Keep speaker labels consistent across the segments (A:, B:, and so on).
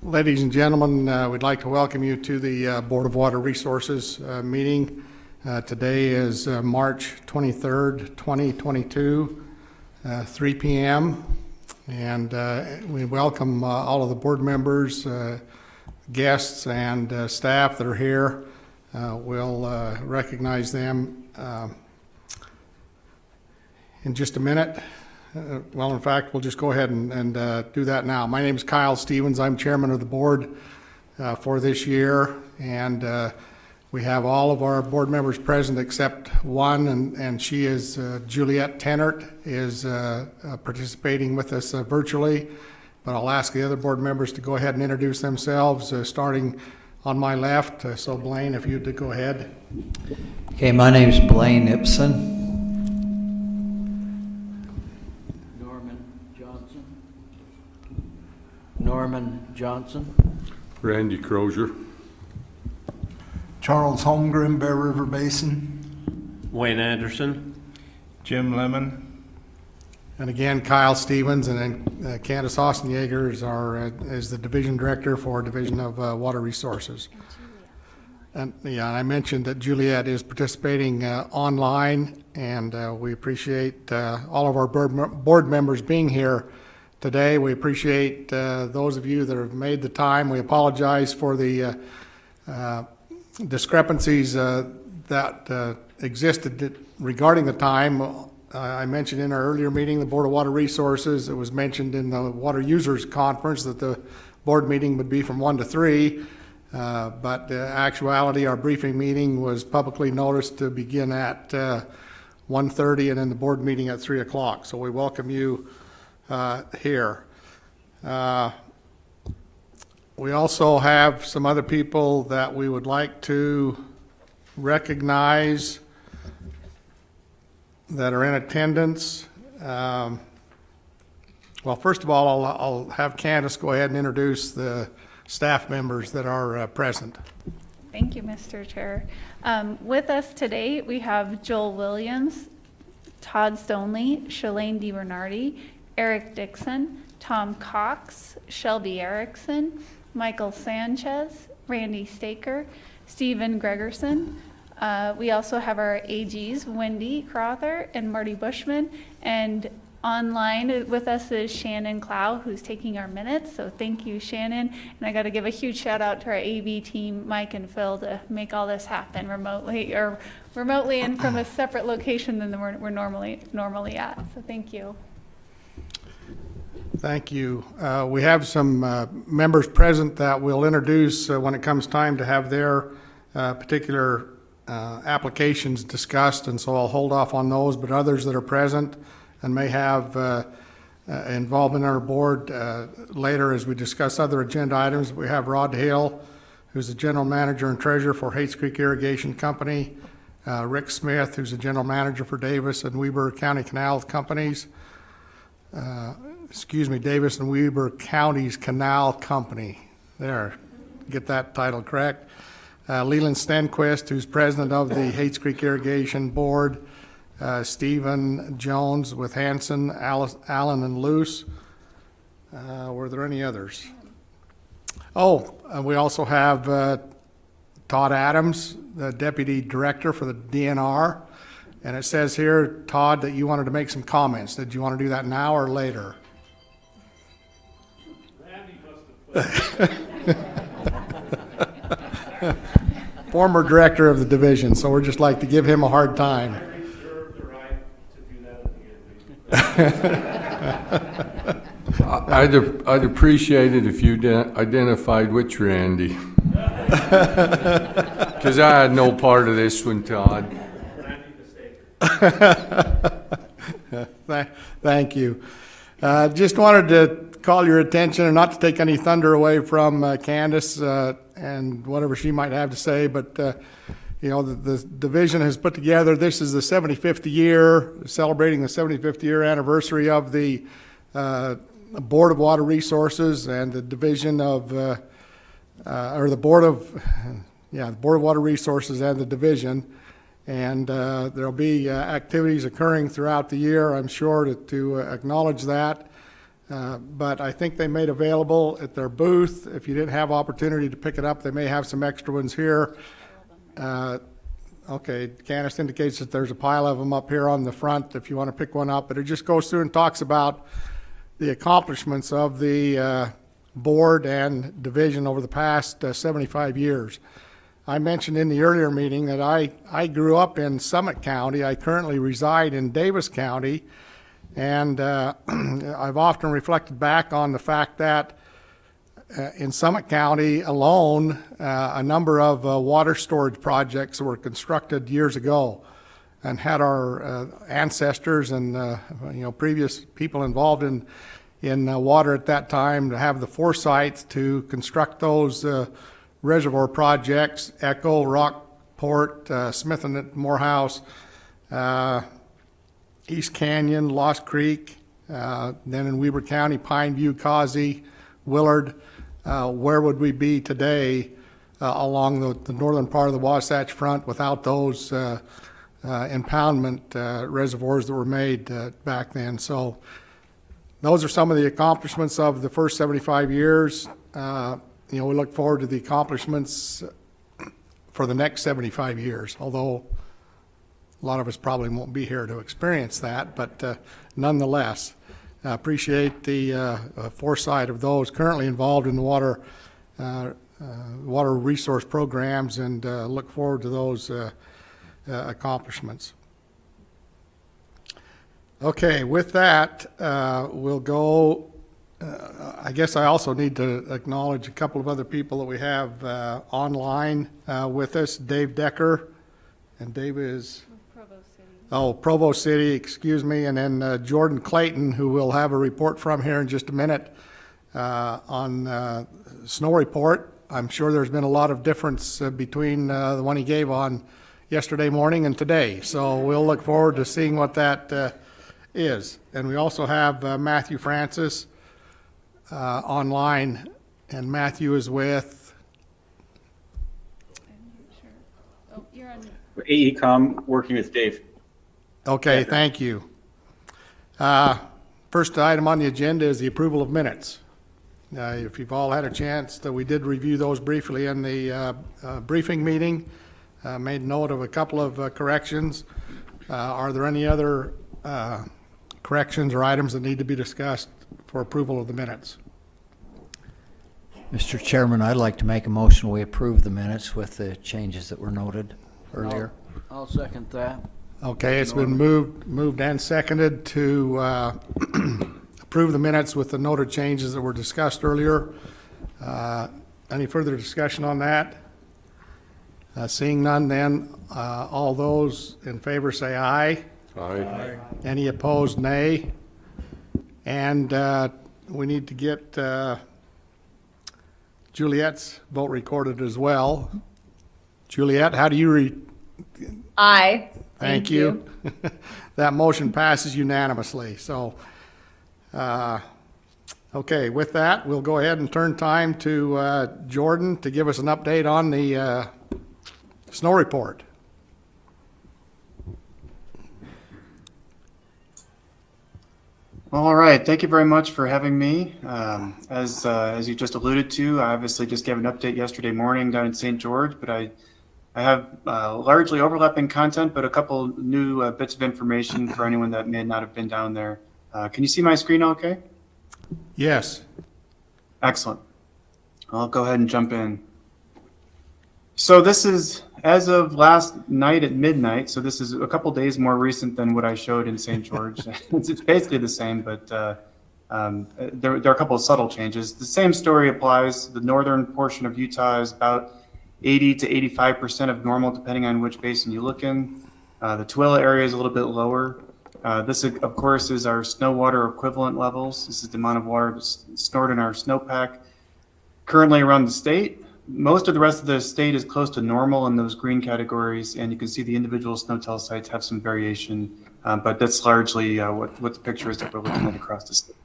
A: Ladies and gentlemen, we'd like to welcome you to the Board of Water Resources meeting. Today is March 23rd, 2022, 3 p.m. And we welcome all of the board members, guests, and staff that are here. We'll recognize them in just a minute. Well, in fact, we'll just go ahead and do that now. My name is Kyle Stevens. I'm chairman of the board for this year, and we have all of our board members present except one, and she is Juliette Tennert is participating with us virtually. But I'll ask the other board members to go ahead and introduce themselves, starting on my left. So Blaine, if you'd go ahead.
B: Okay, my name is Blaine Ipson. Norman Johnson.
C: Randy Crozier.
D: Charles Holmgren, Bear River Basin.
E: Wayne Anderson.
F: Jim Lemon.
A: And again, Kyle Stevens, and then Candace Ostenjager is the division director for Division of Water Resources. And yeah, I mentioned that Juliette is participating online, and we appreciate all of our board members being here today. We appreciate those of you that have made the time. We apologize for the discrepancies that existed regarding the time. I mentioned in our earlier meeting, the Board of Water Resources, it was mentioned in the Water Users Conference that the board meeting would be from 1 to 3, but in actuality, our briefing meeting was publicly noticed to begin at 1:30 and then the board meeting at 3 o'clock. So we welcome you here. We also have some other people that we would like to recognize that are in attendance. Well, first of all, I'll have Candace go ahead and introduce the staff members that are present.
G: Thank you, Mr. Chair. With us today, we have Joel Williams, Todd Stonley, Shalane DiBernardi, Eric Dixon, Tom Cox, Shelby Erickson, Michael Sanchez, Randy Staker, Stephen Gregerson. We also have our AGs, Wendy Crother and Marty Bushman, and online with us is Shannon Clow, who's taking our minutes. So thank you, Shannon. And I got to give a huge shout out to our AV team, Mike and Phil, to make all this happen remotely and from a separate location than we're normally at. So thank you.
A: Thank you. We have some members present that we'll introduce when it comes time to have their particular applications discussed, and so I'll hold off on those, but others that are present and may have involvement in our board later as we discuss other agenda items. We have Rod Hale, who's the general manager and treasurer for Hates Creek Irrigation Company, Rick Smith, who's the general manager for Davis and Weber County Canal Companies, Davis and Weber Counties Canal Company. There, get that title correct. Leland Stenquist, who's president of the Hates Creek Irrigation Board. Stephen Jones with Hanson, Allen and Luce. Were there any others? We also have Todd Adams, the deputy director for the DNR. And it says here, Todd, that you wanted to make some comments. Did you want to do that now or later?
E: Randy must have
A: Former director of the division, so we'd just like to give him a hard time.
E: I reserve the right to do that at the end.
C: I'd appreciate it if you identified which Randy. Because I had no part of this one, Todd.
A: Thank you. Just wanted to call your attention, and not to take any thunder away from Candace and whatever she might have to say, but the division has put together, this is the 75th year, celebrating the 75th year anniversary of the Board of Water Resources and the division of, the Board of Water Resources and the division. And there'll be activities occurring throughout the year, I'm sure, to acknowledge that. But I think they made available at their booth. If you didn't have opportunity to pick it up, they may have some extra ones here. Okay, Candace indicates that there's a pile of them up here on the front if you want to pick one up, but it just goes through and talks about the accomplishments of the board and division over the past 75 years. I mentioned in the earlier meeting that I grew up in Summit County. I currently reside in Davis County, and I've often reflected back on the fact that in Summit County alone, a number of water storage projects were constructed years ago and had our ancestors and previous people involved in water at that time to have the foresight to construct those reservoir projects: Echo, Rockport, Smith and Morehouse, East Canyon, Lost Creek, then in Weber County, Pineview, Causey, Willard. Where would we be today along the northern part of the Wasatch Front without those impoundment reservoirs that were made back then? So those are some of the accomplishments of the first 75 years. We look forward to the accomplishments for the next 75 years, although a lot of us probably won't be here to experience that, but nonetheless, I appreciate the foresight of those currently involved in the water resource programs, and look forward to those accomplishments. Okay, with that, we'll go. I guess I also need to acknowledge a couple of other people that we have online with us. Dave Decker, and Dave is Provo City, excuse me, and then Jordan Clayton, who we'll have a report from here in just a minute on snow report. I'm sure there's been a lot of difference between the one he gave on yesterday morning and today, so we'll look forward to seeing what that is. And we also have Matthew Francis online, and Matthew is with
G: You're on.
E: AECom, working with Dave.
A: Okay, thank you. First item on the agenda is the approval of minutes. If you've all had a chance, that we did review those briefly in the briefing meeting, made note of a couple of corrections. Are there any other corrections or items that need to be discussed for approval of the minutes?
B: Mr. Chairman, I'd like to make a motion we approve the minutes with the changes that were noted earlier.
H: I'll second that.
A: Okay, it's been moved and seconded to approve the minutes with the noted changes that were discussed earlier. Any further discussion on that? Seeing none, then all those in favor say aye.
C: Aye.
A: Any opposed, nay. And we need to get Juliet's vote recorded as well. Juliet, how do you
I: Aye.
A: Thank you. That motion passes unanimously. So, okay, with that, we'll go ahead and turn time to Jordan to give us an update on the snow report.
J: All right, thank you very much for having me. As you just alluded to, I obviously just gave an update yesterday morning down in St. George, but I have largely overlapping content, but a couple new bits of information for anyone that may not have been down there. Can you see my screen okay?
A: Yes.
J: Excellent. I'll go ahead and jump in. So this is as of last night at midnight. So this is a couple days more recent than what I showed in St. George. It's basically the same, but there are a couple of subtle changes. The same story applies. The northern portion of Utah is about 80 to 85% of normal, depending on which basin you look in. The Tooele area is a little bit lower. This, of course, is our snow water equivalent levels. This is the amount of water that's stored in our snowpack currently around the state. Most of the rest of the state is close to normal in those green categories, and you can see the individual snowtell sites have some variation, but that's largely what the picture is that we're looking at across the state.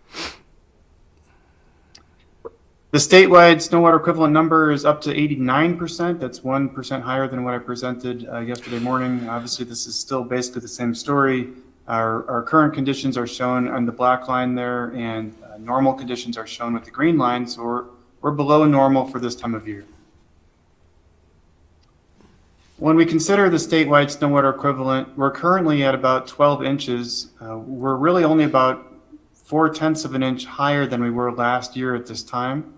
J: The statewide snow water equivalent number is up to 89%. That's 1% higher than what I presented yesterday morning. Obviously, this is still basically the same story. Our current conditions are shown on the black line there, and normal conditions are shown with the green line, so we're below normal for this time of year. When we consider the statewide snow water equivalent, we're currently at about 12 inches. We're really only about 0.4 of an inch higher than we were last year at this time.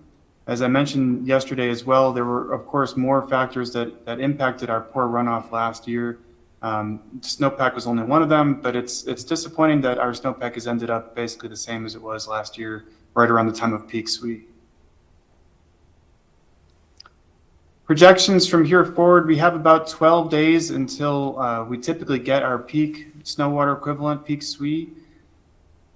J: As I mentioned yesterday as well, there were, of course, more factors that impacted our poor runoff last year. Snowpack was only one of them, but it's disappointing that our snowpack has ended up basically the same as it was last year, right around the time of peak SWE. Projections from here forward, we have about 12 days until we typically get our peak snow water equivalent, peak SWE.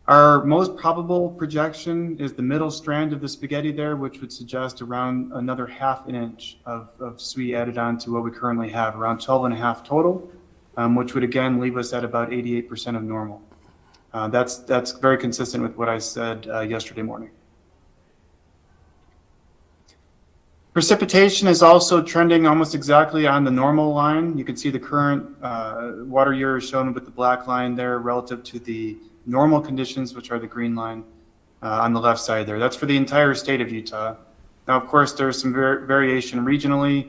J: Our most probable projection is the middle strand of the spaghetti there, which would suggest around another 1/2 inch of SWE added on to what we currently have, around 12.5 total, which would again leave us at about 88% of normal. That's very consistent with what I said yesterday morning. Precipitation is also trending almost exactly on the normal line. You can see the current water year is shown with the black line there relative to the normal conditions, which are the green line on the left side there. That's for the entire state of Utah. Now, of course, there's some variation regionally.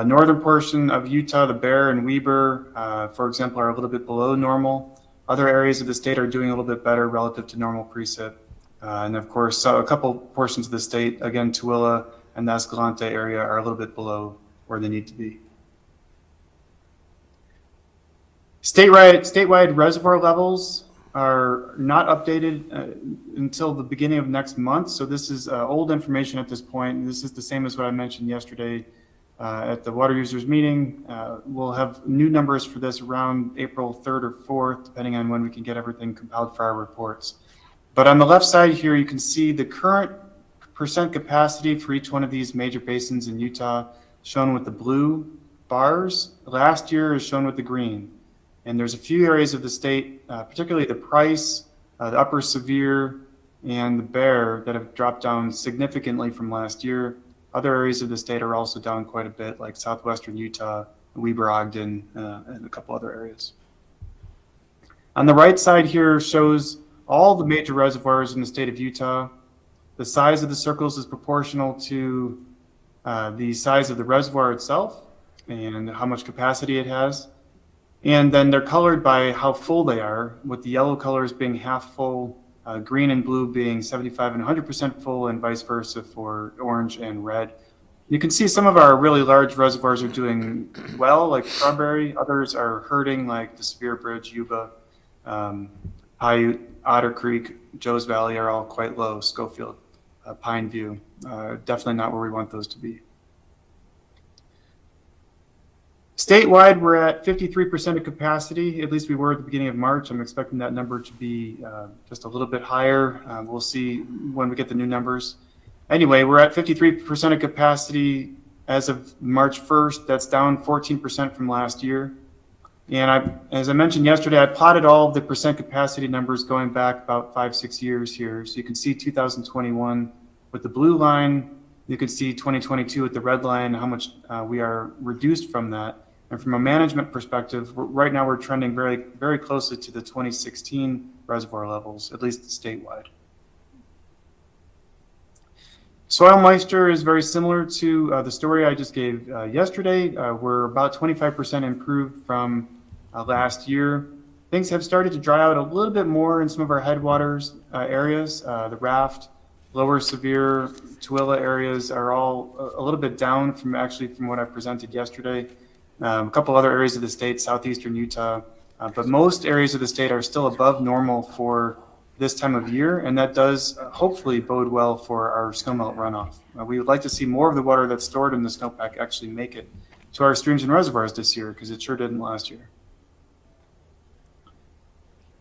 J: Northern portion of Utah, the Bear and Weber, for example, are a little bit below normal. Other areas of the state are doing a little bit better relative to normal precip. And of course, a couple portions of the state, again, Tooele and the Escalante area are a little bit below where they need to be. Statewide reservoir levels are not updated until the beginning of next month. So this is old information at this point. This is the same as what I mentioned yesterday at the water users meeting. We'll have new numbers for this around April 3rd or 4th, depending on when we can get everything compiled for our reports. But on the left side here, you can see the current percent capacity for each one of these major basins in Utah, shown with the blue bars. Last year is shown with the green. And there's a few areas of the state, particularly the Price, the Upper Sevier, and the Bear that have dropped down significantly from last year. Other areas of the state are also down quite a bit, like southwestern Utah, Weber, Ogden, and a couple other areas. On the right side here shows all the major reservoirs in the state of Utah. The size of the circles is proportional to the size of the reservoir itself and how much capacity it has. And then they're colored by how full they are, with the yellow colors being half full, green and blue being 75 and 100% full, and vice versa for orange and red. You can see some of our really large reservoirs are doing well, like Strawberry. Others are hurting, like the Sevier Bridge, Yuba, Paiute, Otter Creek, Joe's Valley are all quite low. Schofield, Pine View, definitely not where we want those to be. Statewide, we're at 53% of capacity. At least we were at the beginning of March. I'm expecting that number to be just a little bit higher. We'll see when we get the new numbers. Anyway, we're at 53% of capacity as of March 1st. That's down 14% from last year. And as I mentioned yesterday, I plotted all of the percent capacity numbers going back about 5-6 years here. So you can see 2021 with the blue line. You can see 2022 with the red line, how much we are reduced from that. And from a management perspective, right now we're trending very, very closely to the 2016 reservoir levels, at least statewide. Soil moisture is very similar to the story I just gave yesterday. We're about 25% improved from last year. Things have started to dry out a little bit more in some of our headwaters areas. The Raft, Lower Sevier, Tooele areas are all a little bit down from what I presented yesterday. A couple other areas of the state, southeastern Utah, but most areas of the state are still above normal for this time of year, and that does hopefully bode well for our snowmelt runoff. We would like to see more of the water that's stored in the snowpack actually make it to our streams and reservoirs this year, because it sure didn't last year.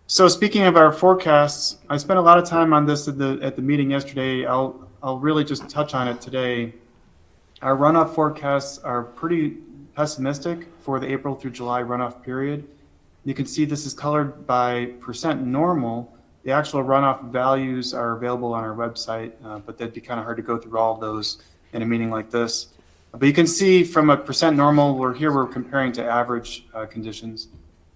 J: So speaking of our forecasts, I spent a lot of time on this at the meeting yesterday. I'll really just touch on it today. Our runoff forecasts are pretty pessimistic for the April through July runoff period. You can see this is colored by percent normal. The actual runoff values are available on our website, but that'd be kind of hard to go through all of those in a meeting like this. But you can see from a percent normal, we're comparing to average conditions,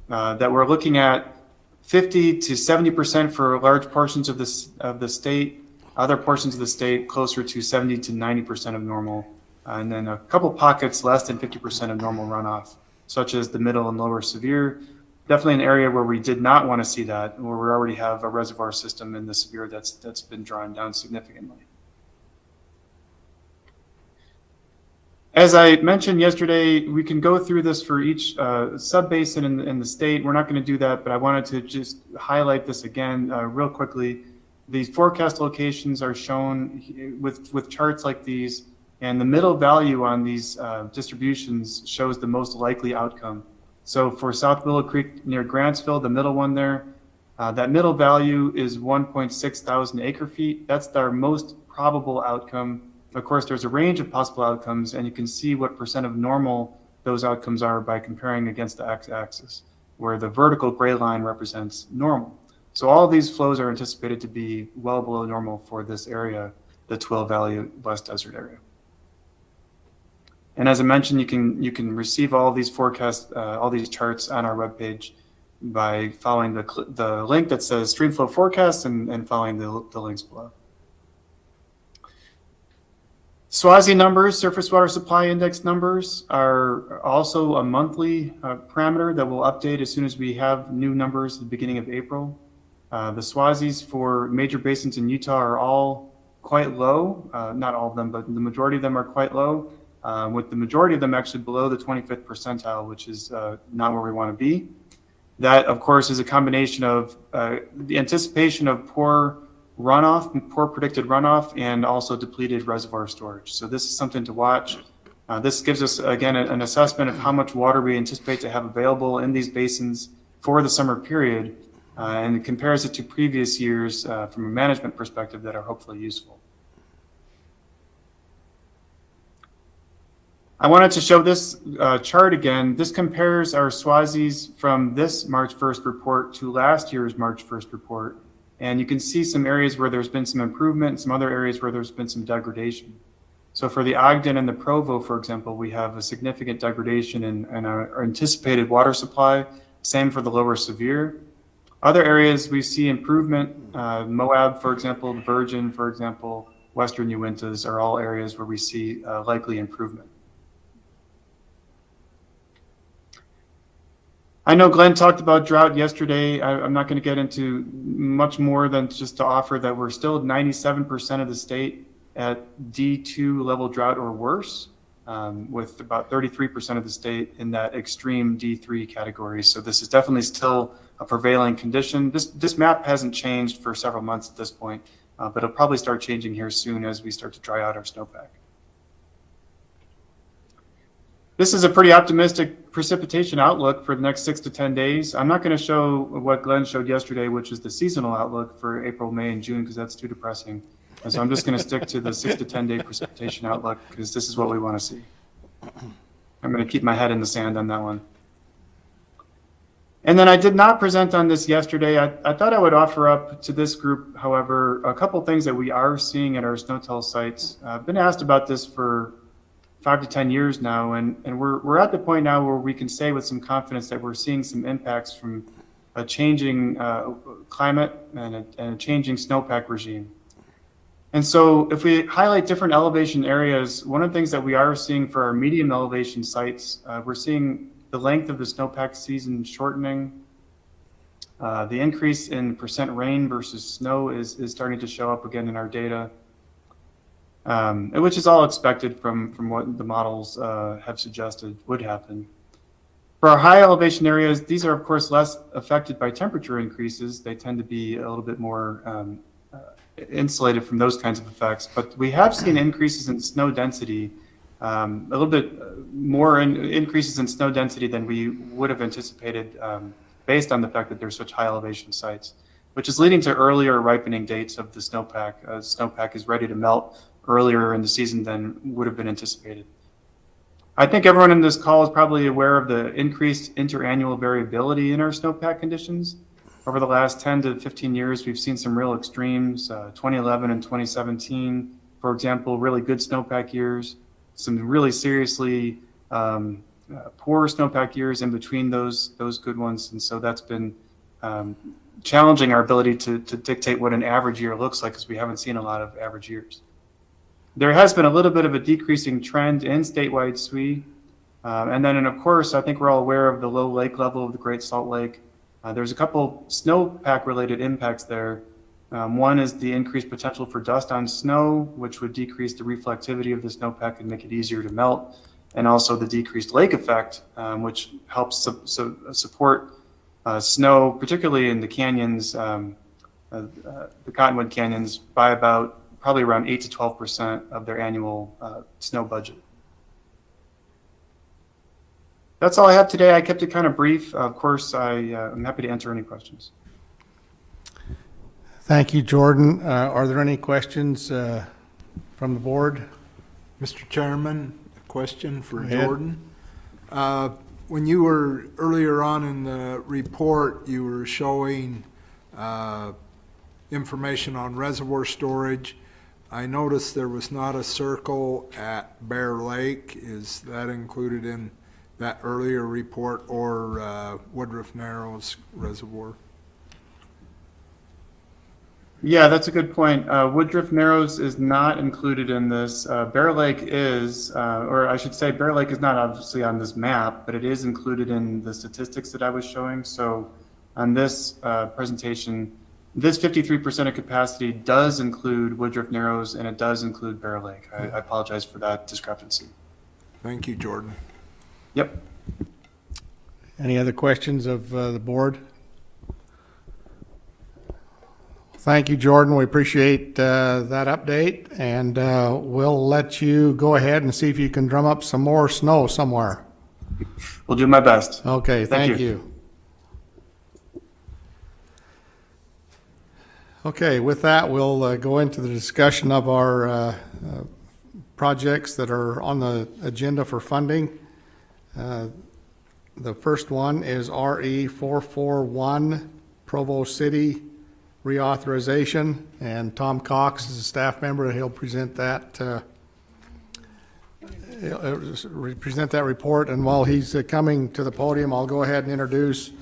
J: that we're looking at 50 to 70% for large portions of the state. Other portions of the state closer to 70 to 90% of normal. And then a couple pockets less than 50% of normal runoff, such as the middle and lower severe. Definitely an area where we did not want to see that, where we already have a reservoir system in the severe that's been drawn down significantly. As I mentioned yesterday, we can go through this for each sub-basin in the state. We're not going to do that, but I wanted to just highlight this again real quickly. These forecast locations are shown with charts like these, and the middle value on these distributions shows the most likely outcome. So for South Willow Creek near Grantsville, the middle one there, that middle value is 1.6 thousand acre feet. That's our most probable outcome. Of course, there's a range of possible outcomes, and you can see what percent of normal those outcomes are by comparing against the x-axis, where the vertical gray line represents normal. So all of these flows are anticipated to be well below normal for this area, the Twill Valley West Desert area. And as I mentioned, you can receive all of these forecasts, all these charts on our webpage by following the link that says Streamflow Forecast and following the links below. SWASI numbers, surface water supply index numbers, are also a monthly parameter that we'll update as soon as we have new numbers at the beginning of April. The SWASIs for major basins in Utah are all quite low. Not all of them, but the majority of them are quite low, with the majority of them actually below the 25th percentile, which is not where we want to be. That, of course, is a combination of the anticipation of poor predicted runoff, and also depleted reservoir storage. So this is something to watch. This gives us, again, an assessment of how much water we anticipate to have available in these basins for the summer period, and it compares it to previous years from a management perspective that are hopefully useful. I wanted to show this chart again. This compares our SWASIs from this March 1st report to last year's March 1st report. And you can see some areas where there's been some improvement and some other areas where there's been some degradation. So for the Ogden and the Provo, for example, we have a significant degradation in our anticipated water supply. Same for the lower severe. Other areas we see improvement. Moab, for example, Virgin, for example, Western Uintas are all areas where we see likely improvement. I know Glenn talked about drought yesterday. I'm not going to get into much more than just to offer that we're still 97% of the state at D2 level drought or worse, with about 33% of the state in that extreme D3 category. So this is definitely still a prevailing condition. This map hasn't changed for several months at this point, but it'll probably start changing here soon as we start to dry out our snowpack. This is a pretty optimistic precipitation outlook for the next 6 to 10 days. I'm not going to show what Glenn showed yesterday, which is the seasonal outlook for April, May, and June, because that's too depressing. And so I'm just going to stick to the 6 to 10 day precipitation outlook, because this is what we want to see. I'm going to keep my head in the sand on that one. And then I did not present on this yesterday. I thought I would offer up to this group, however, a couple things that we are seeing at our SNOTEL sites. I've been asked about this for 5 to 10 years now, and we're at the point now where we can say with some confidence that we're seeing some impacts from a changing climate and a changing snowpack regime. And so if we highlight different elevation areas, one of the things that we are seeing for our medium elevation sites, we're seeing the length of the snowpack season shortening. The increase in percent rain versus snow is starting to show up again in our data. Which is all expected from what the models have suggested would happen. For our high elevation areas, these are of course less affected by temperature increases. They tend to be a little bit more insulated from those kinds of effects, but we have seen increases in snow density, a little bit more increases in snow density than we would have anticipated based on the fact that there's such high elevation sites, which is leading to earlier ripening dates of the snowpack. Snowpack is ready to melt earlier in the season than would have been anticipated. I think everyone in this call is probably aware of the increased interannual variability in our snowpack conditions. Over the last 10 to 15 years, we've seen some real extremes. 2011 and 2017, for example, really good snowpack years. Some really seriously poor snowpack years in between those good ones. And so that's been challenging our ability to dictate what an average year looks like, because we haven't seen a lot of average years. There has been a little bit of a decreasing trend in statewide SWE. And of course, I think we're all aware of the low lake level of the Great Salt Lake. There's a couple snowpack related impacts there. One is the increased potential for dust on snow, which would decrease the reflectivity of the snowpack and make it easier to melt. And also the decreased lake effect, which helps support snow, particularly in the canyons, the Cottonwood canyons, by about probably around 8 to 12% of their annual snow budget. That's all I have today. I kept it kind of brief. Of course, I'm happy to answer any questions.
A: Thank you, Jordan. Are there any questions from the board?
D: Mr. Chairman, a question for
A: Go ahead.
D: Jordan. When you were earlier on in the report, you were showing information on reservoir storage. I noticed there was not a circle at Bear Lake. Is that included in that earlier report, or Woodruff Narrows Reservoir?
J: Yeah, that's a good point. Woodruff Narrows is not included in this. Bear Lake is, or I should say Bear Lake is not obviously on this map, but it is included in the statistics that I was showing. So on this presentation, this 53% of capacity does include Woodruff Narrows, and it does include Bear Lake. I apologize for that discrepancy.
D: Thank you, Jordan.
J: Yep.
A: Any other questions of the board? Thank you, Jordan. We appreciate that update, and we'll let you go ahead and see if you can drum up some more snow somewhere.
J: We'll do my best.
A: Okay,
J: Thank
A: thank you. Okay, with that, we'll go into the discussion of our projects that are on the agenda for funding. The first one is RE 441, Provo City reauthorization, and Tom Cox is a staff member. He'll present that report, and while he's coming to the podium, I'll go ahead and introduce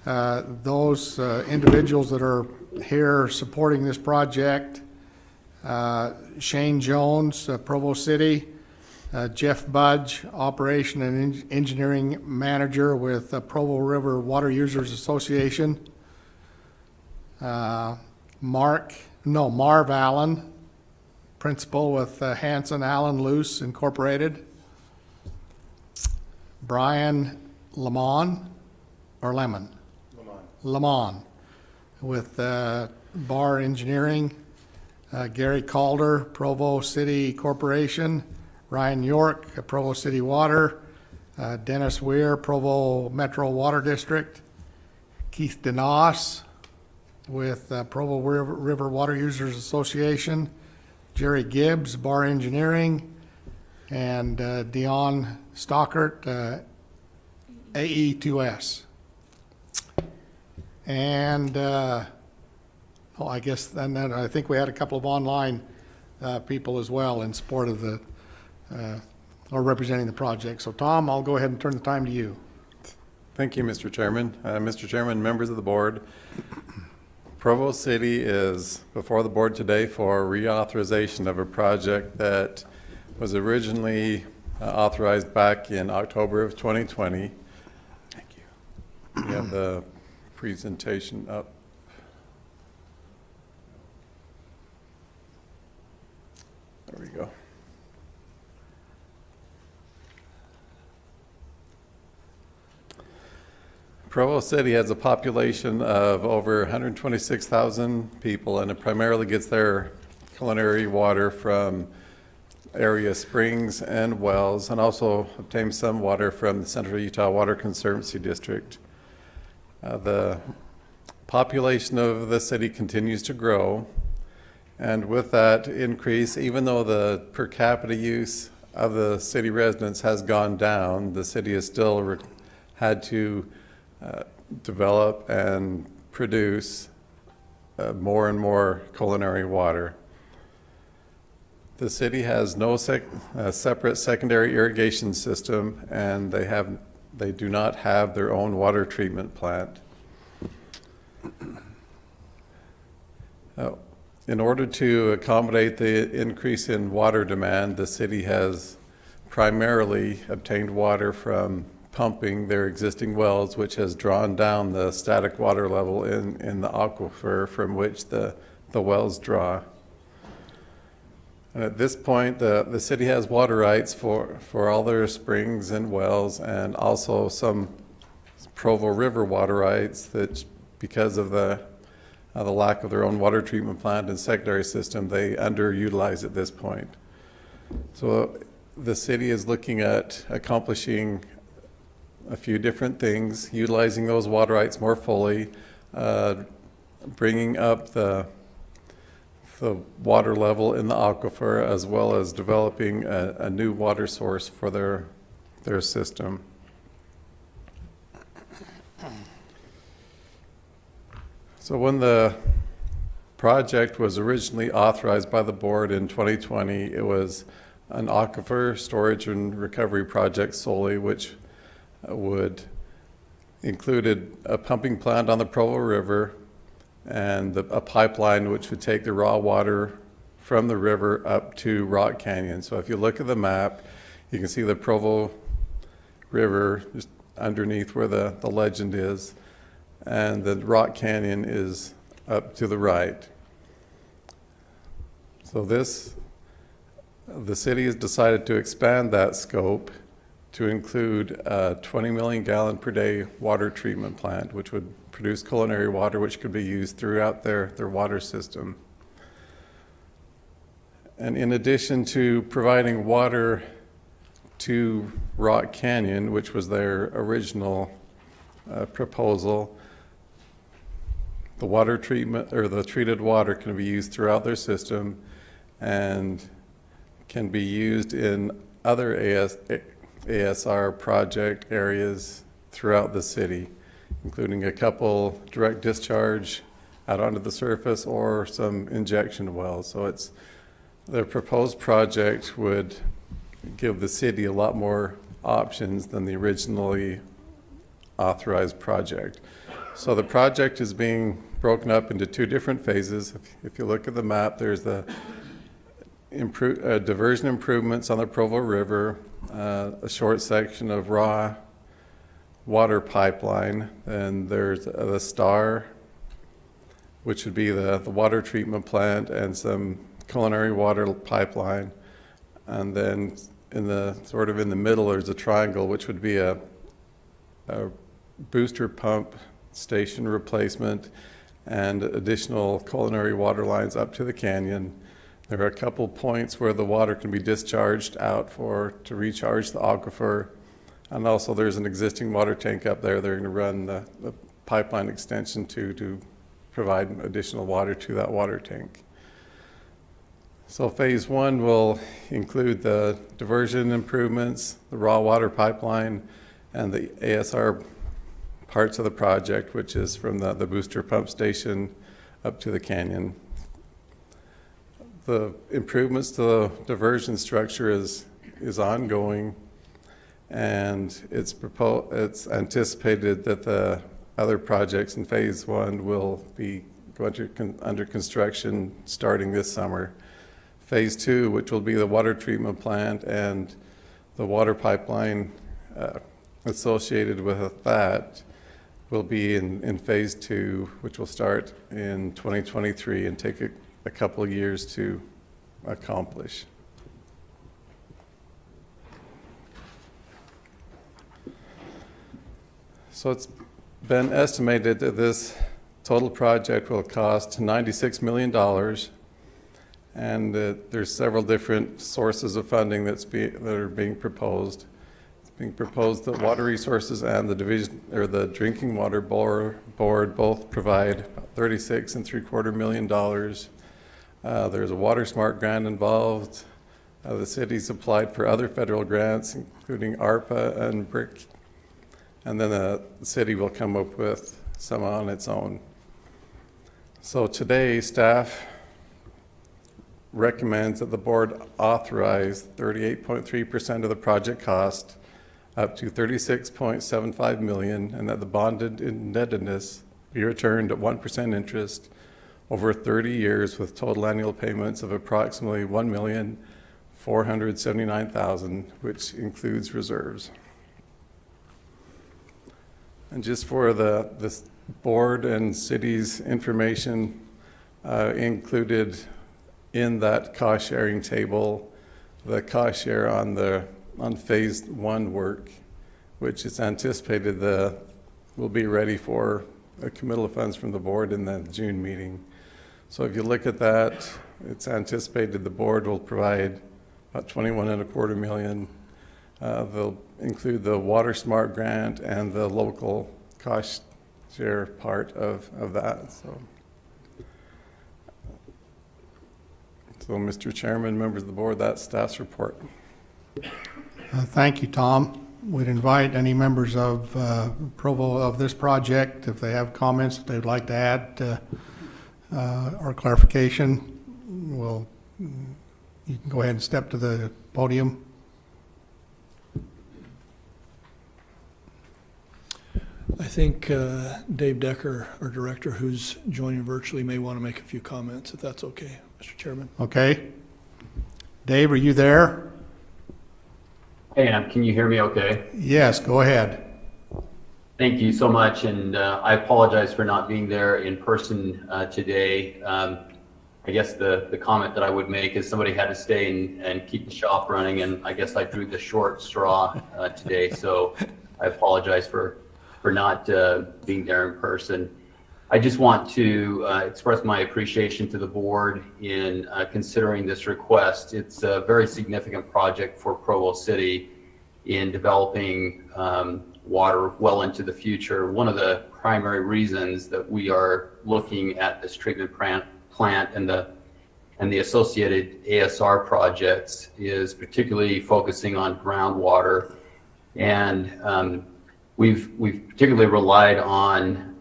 A: those individuals that are here supporting this project. Shane Jones, Provo City. Jeff Budge, Operation and Engineering Manager with Provo River Water Users Association. Marv Allen, Principal with Hanson Allen Luce Incorporated. Brian Lemon with Bar Engineering. Gary Calder, Provo City Corporation. Ryan York, Provo City Water. Dennis Weir, Provo Metro Water District. Keith Denos with Provo River Water Users Association. Jerry Gibbs, Bar Engineering. And Dion Stockert, AE2S. And I guess then I think we had a couple of online people as well in support of the or representing the project. So Tom, I'll go ahead and turn the time to you.
E: Thank you, Mr. Chairman. Mr. Chairman, members of the board, Provo City is before the board today for reauthorization of a project that was originally authorized back in October of 2020. Thank you. We have the presentation up. There we go. Provo City has a population of over 126,000 people, and it primarily gets their culinary water from area springs and wells, and also obtains some water from the Central Utah Water Conservancy District. The population of the city continues to grow, and with that increase, even though the per capita use of the city residents has gone down, the city has still had to develop and produce more and more culinary water. The city has no separate secondary irrigation system, and they do not have their own water treatment plant. In order to accommodate the increase in water demand, the city has primarily obtained water from pumping their existing wells, which has drawn down the static water level in the aquifer from which the wells draw. And at this point, the city has water rights for all their springs and wells, and also some Provo River water rights that, because of the lack of their own water treatment plant and secondary system, they underutilize at this point. So the city is looking at accomplishing a few different things, utilizing those water rights more fully, bringing up the water level in the aquifer, as well as developing a new water source for their system. So when the project was originally authorized by the board in 2020, it was an aquifer storage and recovery project solely, which would included a pumping plant on the Provo River and a pipeline which would take the raw water from the river up to Rock Canyon. So if you look at the map, you can see the Provo River just underneath where the legend is, and the Rock Canyon is up to the right. So the city has decided to expand that scope to include a 20 million gallon per day water treatment plant, which would produce culinary water, which could be used throughout their water system. And in addition to providing water to Rock Canyon, which was their original proposal, the water treatment, or the treated water, can be used throughout their system and can be used in other ASR project areas throughout the city, including a couple direct discharge out onto the surface or some injection wells. So the proposed project would give the city a lot more options than the originally authorized project. So the project is being broken up into two different phases. If you look at the map, there's the diversion improvements on the Provo River, a short section of raw water pipeline, and there's the STAR, which would be the water treatment plant, and some culinary water pipeline. And then in the middle, there's a triangle, which would be a booster pump station replacement and additional culinary water lines up to the canyon. There are a couple points where the water can be discharged out to recharge the aquifer. And also there's an existing water tank up there. They're going to run the pipeline extension to provide additional water to that water tank. So phase one will include the diversion improvements, the raw water pipeline, and the ASR parts of the project, which is from the booster pump station up to the canyon. The improvements to the diversion structure is ongoing, and it's anticipated that the other projects in phase one will be going under construction starting this summer. Phase two, which will be the water treatment plant and the water pipeline associated with that, will be in phase two, which will start in 2023 and take a couple of years to accomplish. So it's been estimated that this total project will cost $96 million, and there's several different sources of funding that are being proposed. It's being proposed that Water Resources and the Drinking Water Board both provide $36.75 million. There's a Water Smart grant involved. The city's applied for other federal grants, including ARPA and BRIC. And then the city will come up with some on its own. So today, staff recommends that the board authorize 38.3% of the project cost up to $36.75 million, and that the bonded indebtedness be returned at 1% interest over 30 years with total annual payments of approximately $1,479,000, which includes reserves. And just for this board and city's information, included in that cost sharing table, the cost share on phase 1 work, which is anticipated will be ready for a committal of funds from the board in the June meeting. So if you look at that, it's anticipated the board will provide about $21.25 million. They'll include the Water Smart grant and the local cost share part of that. So, Mr. Chairman, members of the board, that's staff's report.
A: Thank you, Tom. We'd invite any members of Provo of this project, if they have comments that they'd like to add or clarification, you can go ahead and step to the podium.
H: I think Dave Decker, our director, who's joining virtually, may want to make a few comments, if that's okay, Mr. Chairman.
A: Okay. Dave, are you there?
K: Hey, can you hear me okay?
A: Yes, go ahead.
K: Thank you so much, and I apologize for not being there in person today. I guess the comment that I would make is somebody had to stay and keep the shop running, and I guess I drew the short straw today, so I apologize for not being there in person. I just want to express my appreciation to the board in considering this request. It's a very significant project for Provo City in developing water well into the future. One of the primary reasons that we are looking at this treatment plant and the associated ASR projects is particularly focusing on groundwater, and we've particularly relied on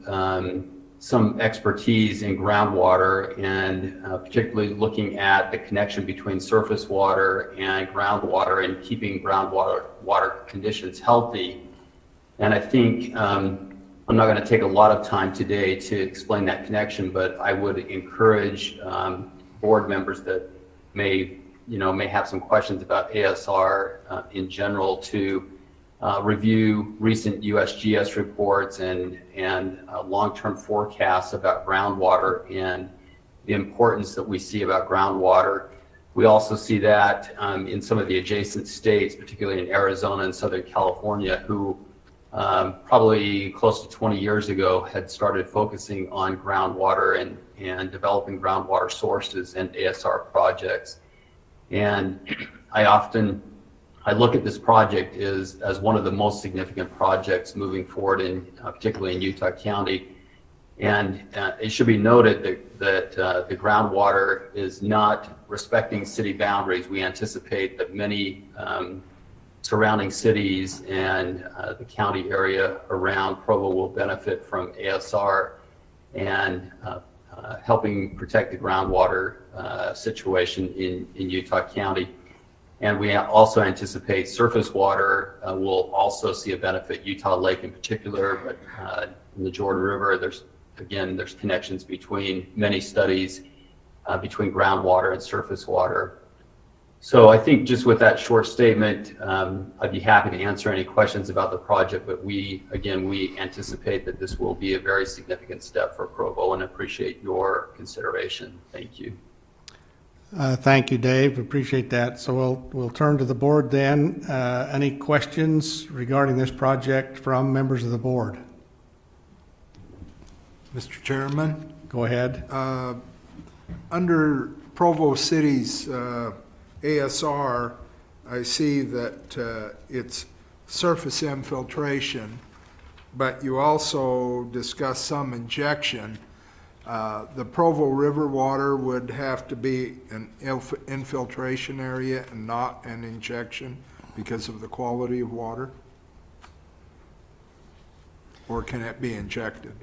K: some expertise in groundwater, and particularly looking at the connection between surface water and groundwater and keeping water conditions healthy. And I think I'm not going to take a lot of time today to explain that connection, but I would encourage board members that may have some questions about ASR in general to review recent USGS reports and long-term forecasts about groundwater and the importance that we see about groundwater. We also see that in some of the adjacent states, particularly in Arizona and Southern California, who probably close to 20 years ago had started focusing on groundwater and developing groundwater sources and ASR projects. And I look at this project as one of the most significant projects moving forward, particularly in Utah County. And it should be noted that the groundwater is not respecting city boundaries. We anticipate that many surrounding cities and the county area around Provo will benefit from ASR and helping protect the groundwater situation in Utah County. And we also anticipate surface water will also see a benefit, Utah Lake in particular, but in the Jordan River, there's connections between many studies between groundwater and surface water. So I think just with that short statement, I'd be happy to answer any questions about the project, but we anticipate that this will be a very significant step for Provo and appreciate your consideration. Thank you.
A: Thank you, Dave. Appreciate that. So we'll turn to the board then. Any questions regarding this project from members of the board?
D: Mr. Chairman,
A: Go ahead.
D: under Provo City's ASR, I see that it's surface infiltration, but you also discuss some injection. The Provo River water would have to be an infiltration area and not an injection because of the quality of water? Or can it be injected?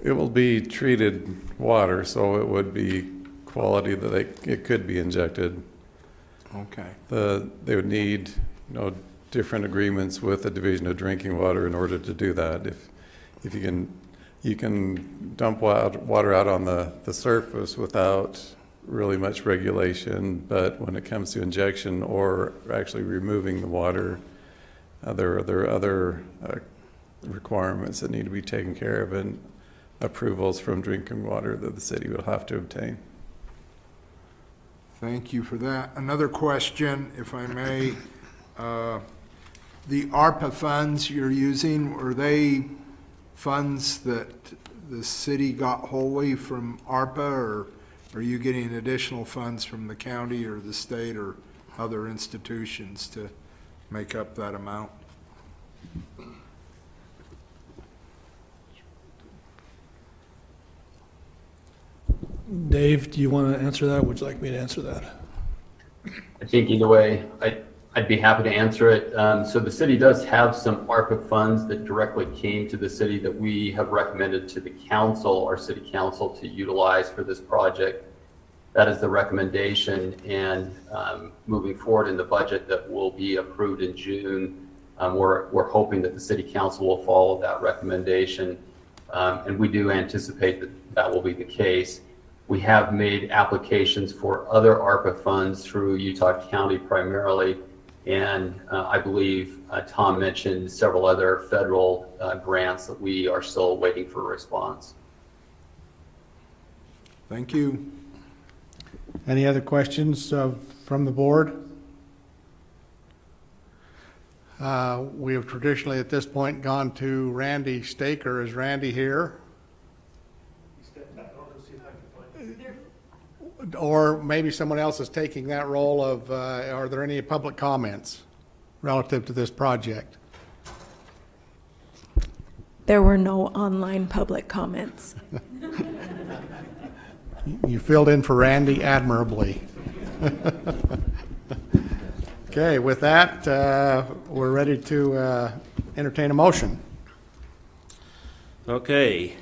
E: It will be treated water, so it would be quality that it could be injected.
D: Okay.
E: They would need, different agreements with the Division of Drinking Water in order to do that. If you can you can dump water out on the surface without really much regulation, but when it comes to injection or actually removing the water, there are other requirements that need to be taken care of and approvals from drinking water that the city will have to obtain.
D: Thank you for that. Another question, if I may. The ARPA funds you're using, were they funds that the city got wholly from ARPA, or are you getting additional funds from the county or the state or other institutions to make up that amount?
H: Dave, do you want to answer that? Would you like me to answer that?
K: I think either way, I'd be happy to answer it. So the city does have some ARPA funds that directly came to the city that we have recommended to the council, our city council, to utilize for this project. That is the recommendation, and moving forward in the budget that will be approved in June, we're hoping that the city council will follow that recommendation, and we do anticipate that will be the case. We have made applications for other ARPA funds through Utah County primarily, and I believe Tom mentioned several other federal grants that we are still waiting for a response.
D: Thank you.
A: Any other questions from the board? We have traditionally at this point gone to Randy Staker. Is Randy here? Or maybe someone else is taking that role of, are there any public comments relative to this project?
L: There were no online public comments.
A: You filled in for Randy admirably. Okay, with that, we're ready to entertain a motion.
M: Okay.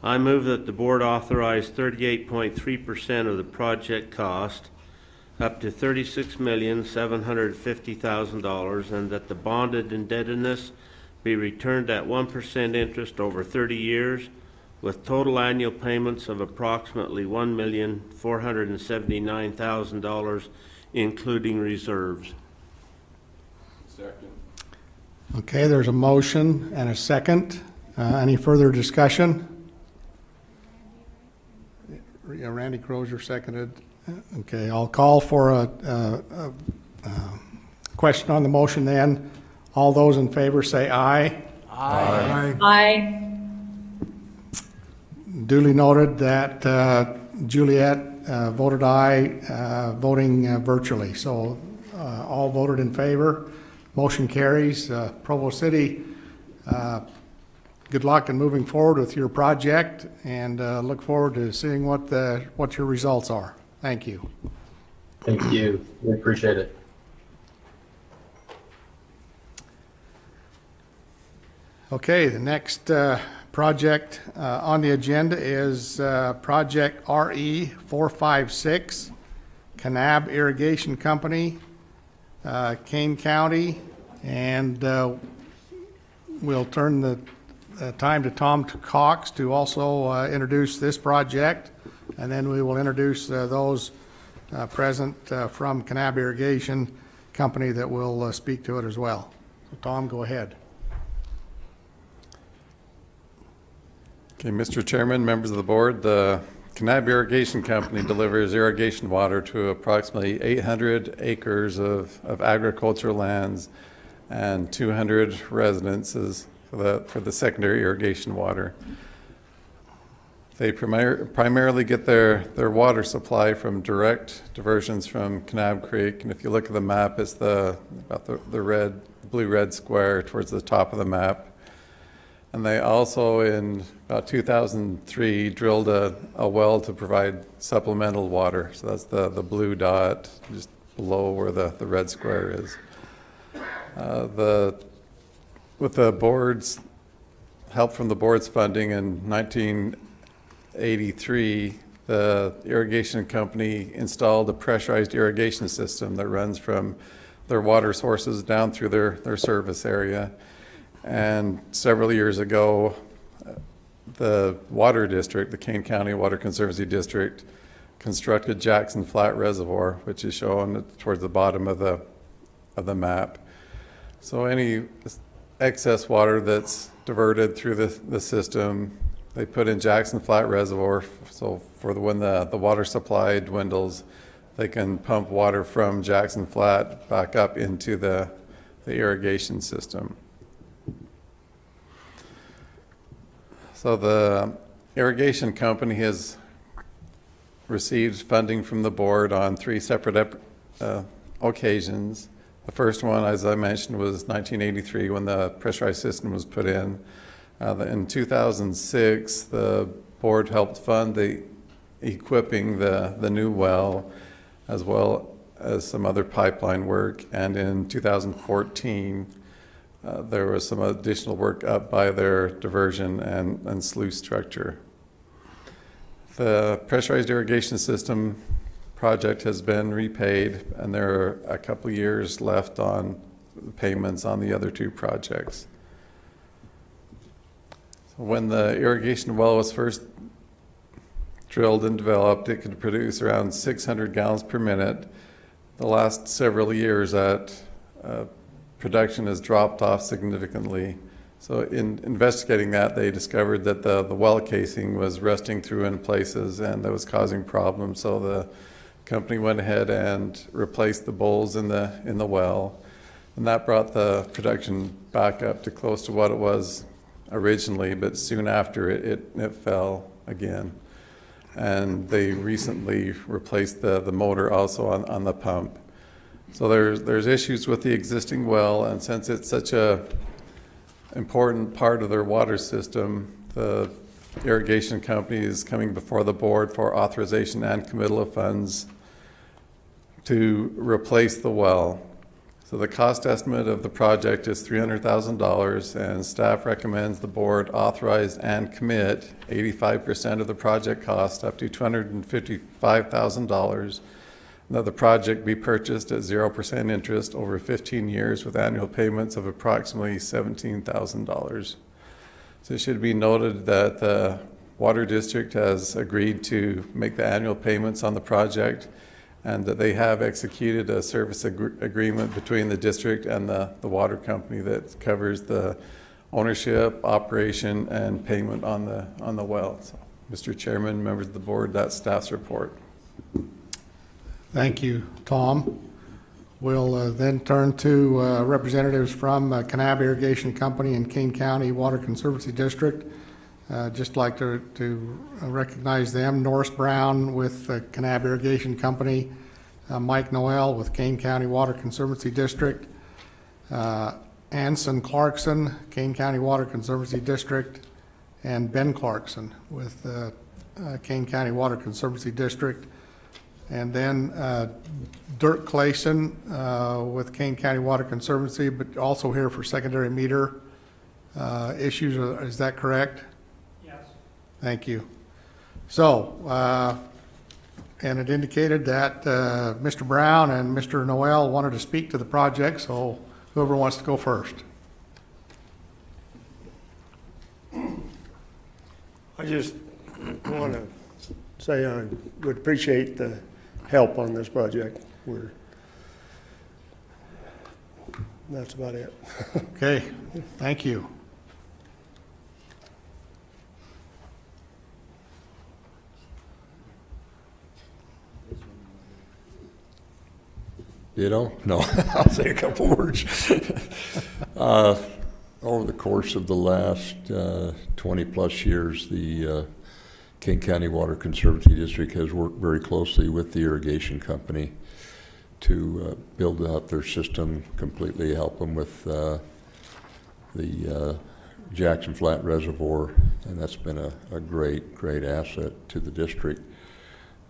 M: I move that the board authorize 38.3% of the project cost, up to $36,750,000, and that the bonded indebtedness be returned at 1% interest over 30 years, with total annual payments of approximately $1,479,000, including reserves.
C: Second.
A: Okay, there's a motion and a second. Any further discussion? Yeah, Randy Crozier seconded. Okay, I'll call for a question on the motion then. All those in favor say aye.
D: Aye.
I: Aye.
A: Duly noted that Juliet voted aye, voting virtually. So all voted in favor. Motion carries. Provo City, good luck in moving forward with your project, and look forward to seeing what your results are. Thank you.
K: Thank you. We appreciate it.
A: Okay, the next project on the agenda is Project RE 456, Kanab Irrigation Company, Kane County, and we'll turn the time to Tom Cox to also introduce this project, and then we will introduce those present from Kanab Irrigation Company that will speak to it as well. So Tom, go ahead.
E: Okay, Mr. Chairman, members of the board, the Kanab Irrigation Company delivers irrigation water to approximately 800 acres of agricultural lands and 200 residences for the secondary irrigation water. They primarily get their water supply from direct diversions from Kanab Creek, and if you look at the map, it's about the blue-red square towards the top of the map. And they also, in about 2003, drilled a well to provide supplemental water. So that's the blue dot just below where the red square is. With the board's help from the board's funding in 1983, the irrigation company installed a pressurized irrigation system that runs from their water sources down through their service area. And several years ago, the water district, the Kane County Water Conservancy District, constructed Jackson Flat Reservoir, which is shown towards the bottom of the map. So any excess water that's diverted through the system, they put in Jackson Flat Reservoir. So when the water supply dwindles, they can pump water from Jackson Flat back up into the irrigation system. So the irrigation company has received funding from the board on 3 separate occasions. The first one, as I mentioned, was 1983 when the pressurized system was put in. In 2006, the board helped fund the equipping the new well, as well as some other pipeline work. And in 2014, there was some additional work up by their diversion and sluice structure. The pressurized irrigation system project has been repaid, and there are a couple years left on payments on the other 2 projects. So when the irrigation well was first drilled and developed, it could produce around 600 gallons per minute. The last several years, that production has dropped off significantly. So in investigating that, they discovered that the well casing was rusting through in places, and that was causing problems. So the company went ahead and replaced the bowls in the well, and that brought the production back up to close to what it was originally, but soon after it fell again. And they recently replaced the motor also on the pump. So there's issues with the existing well, and since it's such a important part of their water system, the irrigation company is coming before the board for authorization and committal of funds to replace the well. So the cost estimate of the project is $300,000, and staff recommends the board authorize and commit 85% of the project cost, up to $255,000. That the project be purchased at 0% interest over 15 years with annual payments of approximately $17,000. So it should be noted that the Water District has agreed to make the annual payments on the project, and that they have executed a service agreement between the district and the water company that covers the ownership, operation, and payment on the well. So, Mr. Chairman, members of the board, that's staff's report.
A: Thank you, Tom. We'll then turn to representatives from Kanab Irrigation Company and Kane County Water Conservancy District. Just like to recognize them. Norris Brown with Kanab Irrigation Company, Mike Noel with Kane County Water Conservancy District, Anson Clarkson, Kane County Water Conservancy District, and Ben Clarkson with Kane County Water Conservancy District. And then Dirk Clayson with Kane County Water Conservancy, but also here for secondary meter issues. Is that correct? Yes. Thank you. So, and it indicated that Mr. Brown and Mr. Noel wanted to speak to the project, so whoever wants to go first.
N: I just want to say I would appreciate the help on this project. That's about it.
A: Okay, thank you.
C: Ditto? No, I'll say a couple words. Over the course of the last 20-plus years, the Kane County Water Conservancy District has worked very closely with the irrigation company to build out their system, completely help them with the Jackson Flat Reservoir, and that's been a great asset to the district.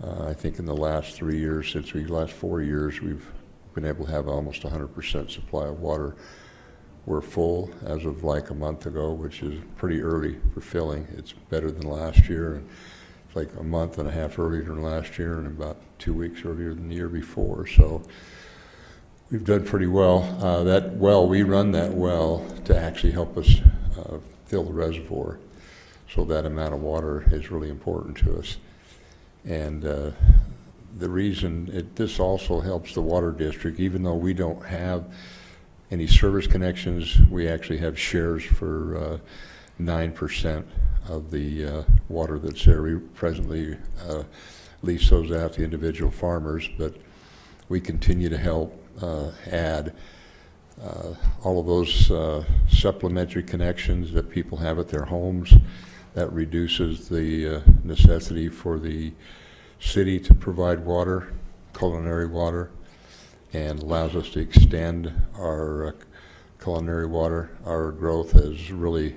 C: I think in the last 3 years, last 4 years, we've been able to have almost 100% supply of water. We're full as of like a month ago, which is pretty early for filling. It's better than last year. And it's like a month and a half earlier than last year and about 2 weeks earlier than the year before. So we've done pretty well. That well, we run that well to actually help us fill the reservoir. So that amount of water is really important to us. And the reason this also helps the water district, even though we don't have any service connections, we actually have shares for 9% of the water that's there. We presently lease those out to individual farmers, but we continue to help add all of those supplementary connections that people have at their homes. That reduces the necessity for the city to provide water, culinary water, and allows us to extend our culinary water. Our growth has really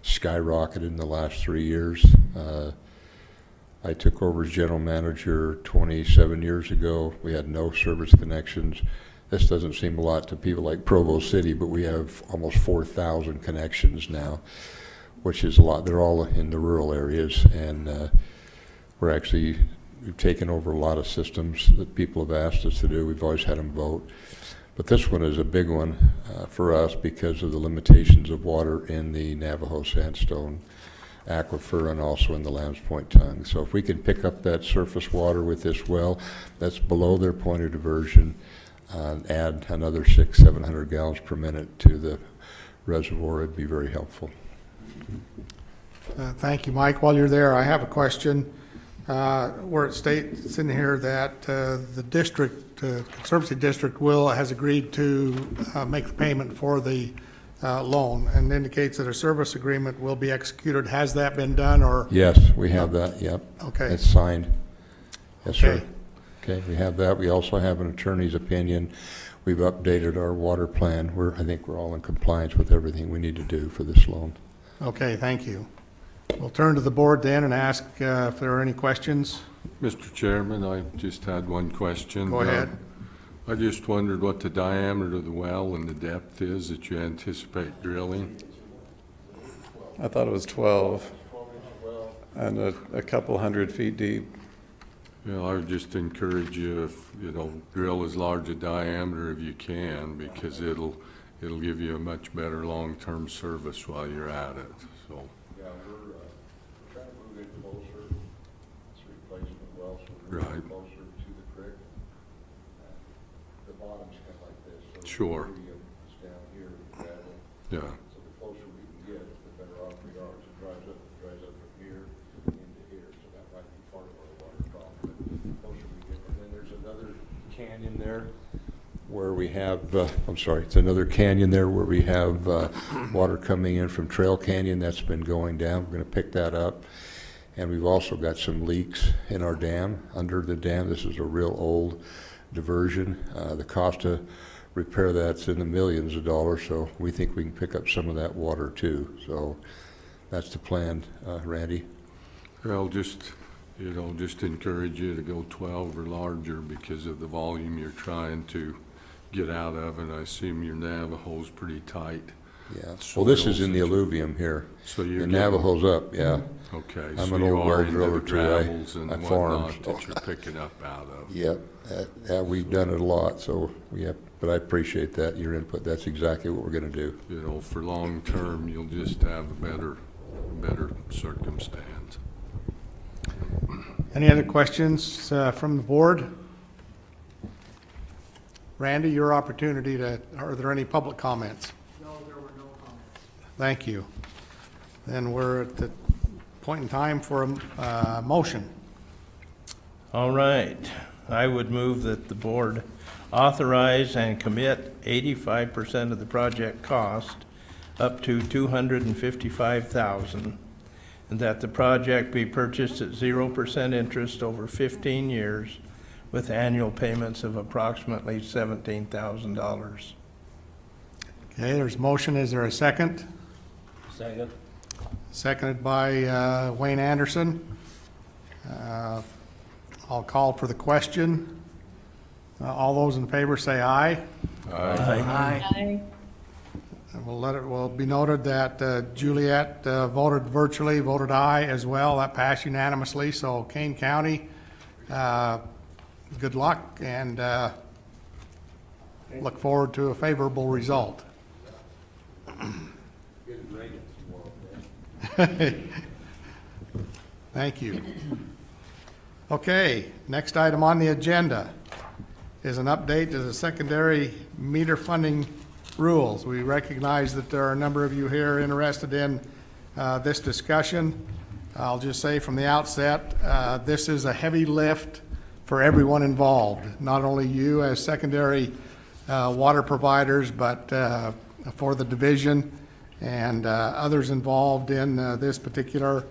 C: skyrocketed in the last 3 years. I took over as general manager 27 years ago. We had no service connections. This doesn't seem a lot to people like Provo City, but we have almost 4,000 connections now, which is a lot. They're all in the rural areas, and we've taken over a lot of systems that people have asked us to do. We've always had them vote. But this one is a big one for us because of the limitations of water in the Navajo sandstone aquifer and also in the Lambs Point tongue. So if we can pick up that surface water with this well that's below their point of diversion, add another 600-700 gallons per minute to the reservoir, it'd be very helpful.
A: Thank you, Mike. While you're there, I have a question. Where it states in here that the district, Conservancy District has agreed to make the payment for the loan, and indicates that a service agreement will be executed. Has that been done, or?
C: Yes, we have that, yep.
A: Okay.
C: It's signed. Yes, sir.
A: Okay.
C: Okay, we have that. We also have an attorney's opinion. We've updated our water plan. I think we're all in compliance with everything we need to do for this loan.
A: Okay, thank you. We'll turn to the board then and ask if there are any questions.
O: Mr. Chairman, I just had one question.
A: Go ahead.
O: I just wondered what the diameter of the well and the depth is that you anticipate drilling.
E: I thought it was 12 and a couple 100 feet deep.
O: I would just encourage you, if drill as large a diameter as you can, because it'll give you a much better long-term service while you're at it. So.
C: Yeah, we're trying to move it closer. It's a replacement well, so we're
O: Right.
C: closer to the creek. The bottom's kind of like this. So
O: Sure.
C: It's down here, gravel.
O: Yeah.
C: So the closer we can get, the better off we are. It dries up from here into here. So that might be part of our water problem. But the closer we get, and then there's another canyon there where we have, it's another canyon there where we have water coming in from Trail Canyon that's been going down. We're going to pick that up. And we've also got some leaks in our dam, under the dam. This is a real old diversion. The cost to repair that's in the millions of dollars, so we think we can pick up some of that water too. So that's the plan, Randy.
O: Well, just encourage you to go 12 or larger because of the volume you're trying to get out of, and I assume your Navajo's pretty tight.
C: Yeah. Well, this is in the alluvium here.
O: So you're
C: the Navajo's up, yeah.
O: Okay.
C: I'm
O: so
C: an
O: you
C: old
O: are
C: well
O: into
C: driller
O: the
C: too.
O: gravels and
C: I farm.
O: whatnot that you're picking up out of.
C: Yep. We've done it a lot, so but I appreciate that, your input. That's exactly what we're going to do.
O: For long term, you'll just have a better circumstance.
A: Any other questions from the board? Randy, your opportunity are there any public comments?
H: No, there were no comments.
A: Thank you. Then we're at the point in time for a motion.
F: All right. I would move that the board authorize and commit 85% of the project cost up to $255,000, and that the project be purchased at 0% interest over 15 years with annual payments of approximately $17,000.
A: Okay, there's a motion. Is there a second?
M: Second.
A: Seconded by Wayne Anderson. I'll call for the question. All those in favor say aye.
L: Aye.
I: Aye.
A: Will be noted that Juliet voted aye as well. That passed unanimously. So Kane County, good luck, and look forward to a favorable result. Thank you. Okay, next item on the agenda is an update to the secondary meter funding rules. We recognize that there are a number of you here interested in this discussion. I'll just say from the outset, this is a heavy lift for everyone involved, not only you as secondary water providers, but for the division and others involved in this particular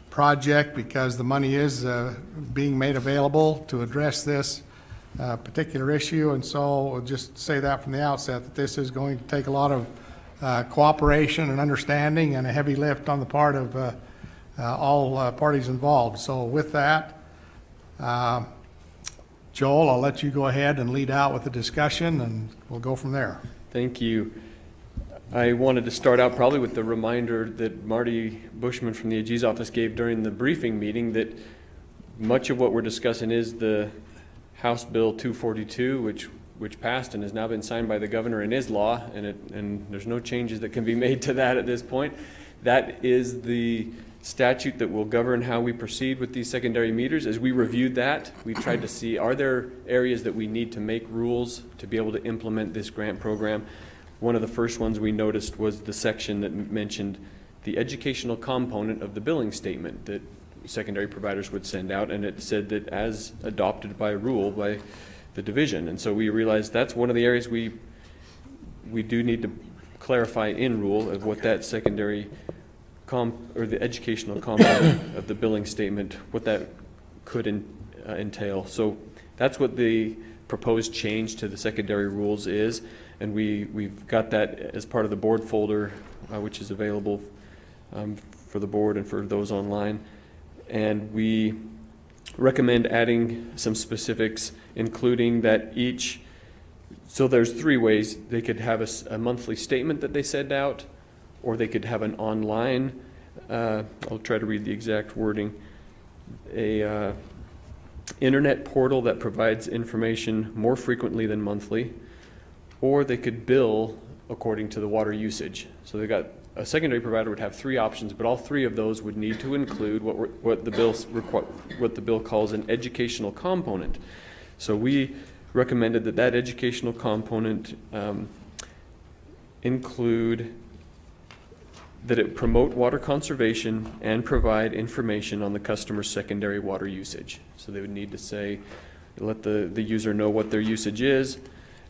A: project, because the money is being made available to address this particular issue. And so I'll just say that from the outset, that this is going to take a lot of cooperation and understanding and a heavy lift on the part of all parties involved. So with that, Joel, I'll let you go ahead and lead out with the discussion, and we'll go from there.
P: Thank you. I wanted to start out probably with the reminder that Marty Bushman from the AG's office gave during the briefing meeting, that much of what we're discussing is the House Bill 242, which passed and has now been signed by the governor and is law, and there's no changes that can be made to that at this point. That is the statute that will govern how we proceed with these secondary meters. As we reviewed that, we tried to see, are there areas that we need to make rules to be able to implement this grant program? One of the first ones we noticed was the section that mentioned the educational component of the billing statement that secondary providers would send out, and it said that as adopted by rule by the division. And so we realized that's one of the areas we do need to clarify in rule of what that secondary or the educational component of the billing statement, what that could entail. So that's what the proposed change to the secondary rules is, and we've got that as part of the board folder, which is available for the board and for those online. And we recommend adding some specifics, including that so there's 3 ways. They could have a monthly statement that they send out, or they could have an online, I'll try to read the exact wording, a internet portal that provides information more frequently than monthly, or they could bill according to the water usage. So a secondary provider would have 3 options, but all 3 of those would need to include what the bill calls an educational component. So we recommended that educational component include that it promote water conservation and provide information on the customer's secondary water usage. So they would need to say, let the user know what their usage is.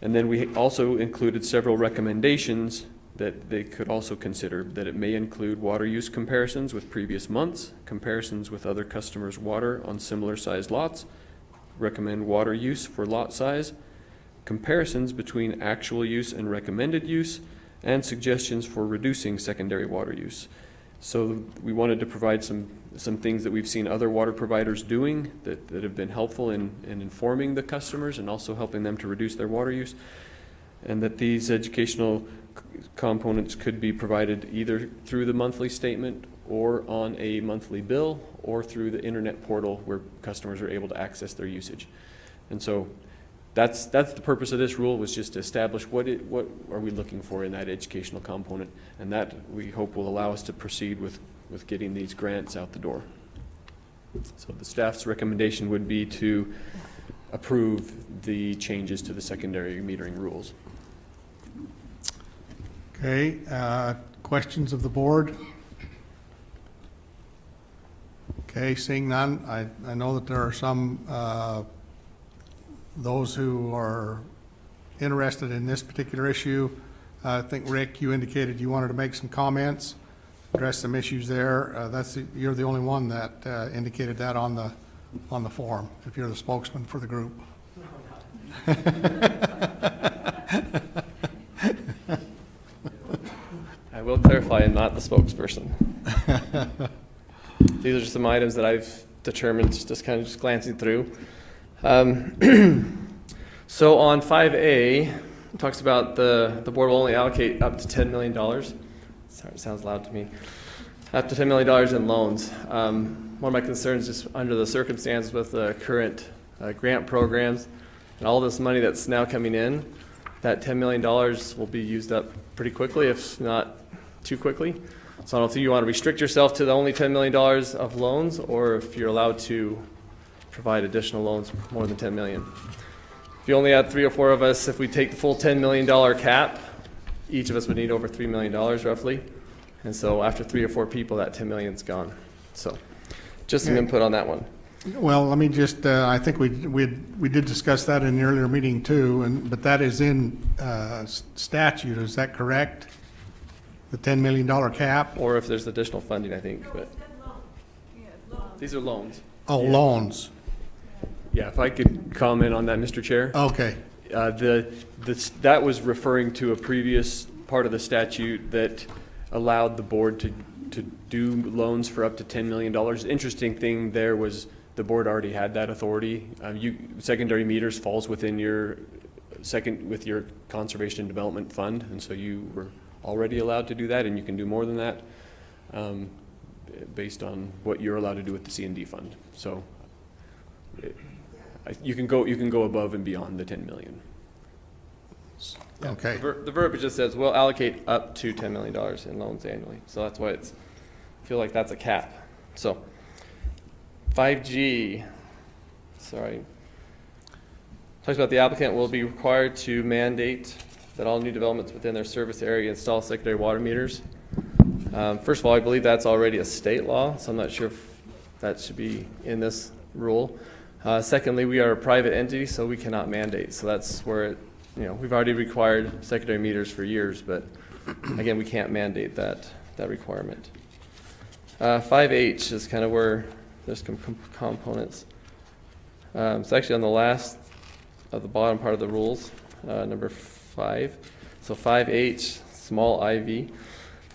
P: And then we also included several recommendations that they could also consider, that it may include water use comparisons with previous months, comparisons with other customers' water on similar sized lots, recommend water use for lot size, comparisons between actual use and recommended use, and suggestions for reducing secondary water use. So we wanted to provide some things that we've seen other water providers doing that have been helpful in informing the customers and also helping them to reduce their water use, and that these educational components could be provided either through the monthly statement or on a monthly bill or through the internet portal where customers are able to access their usage. And so that's the purpose of this rule, was just to establish what are we looking for in that educational component, and that we hope will allow us to proceed with getting these grants out the door. So the staff's recommendation would be to approve the changes to the secondary metering rules.
A: Okay, questions of the board? Okay, seeing none, I know that there are some those who are interested in this particular issue. I think, Rick, you indicated you wanted to make some comments, address some issues there. You're the only one that indicated that on the forum, if you're the spokesman for the group.
Q: I will clarify, I'm not the spokesperson. These are just some items that I've determined, just kind of glancing through. So on 5A, it talks about the board will only allocate up to $10 million. Sorry, it sounds loud to me. Up to $10 million in loans. One of my concerns is under the circumstances with the current grant programs,
P: And all this money that's now coming in, that $10 million will be used up pretty quickly, if not too quickly. So I don't think you want to restrict yourself to the only $10 million of loans, or if you're allowed to provide additional loans more than $10 million. If you only had 3 or 4 of us, if we take the full $10 million cap, each of us would need over $3 million roughly. And so after 3 or 4 people, that $10 million's gone. So just some input on that one.
A: Well, let me just, I think we did discuss that in the earlier meeting too, but that is in statute, is that correct? The $10 million cap?
P: Or if there's additional funding, I think, but these are loans.
A: Oh, loans.
P: Yeah, if I could comment on that, Mr. Chair.
A: Okay.
P: That was referring to a previous part of the statute that allowed the board to do loans for up to $10 million. The interesting thing there was the board already had that authority. Secondary meters falls within your conservation and development fund, and so you were already allowed to do that, and you can do more than that based on what you're allowed to do with the C&D fund. So you can go above and beyond the 10 million.
A: Okay.
P: The verbiage just says we'll allocate up to $10 million in loans annually. So that's why I feel like that's a cap. So 5G, sorry. Talks about the applicant will be required to mandate that all new developments within their service area install secondary water meters. First of all, I believe that's already a state law, so I'm not sure if that should be in this rule. Secondly, we are a private entity, so we cannot mandate. So that's where we've already required secondary meters for years, but again, we can't mandate that requirement. 5H is kind of where there's some components. It's actually on the last of the bottom part of the rules, number 5. So 5H, small IV.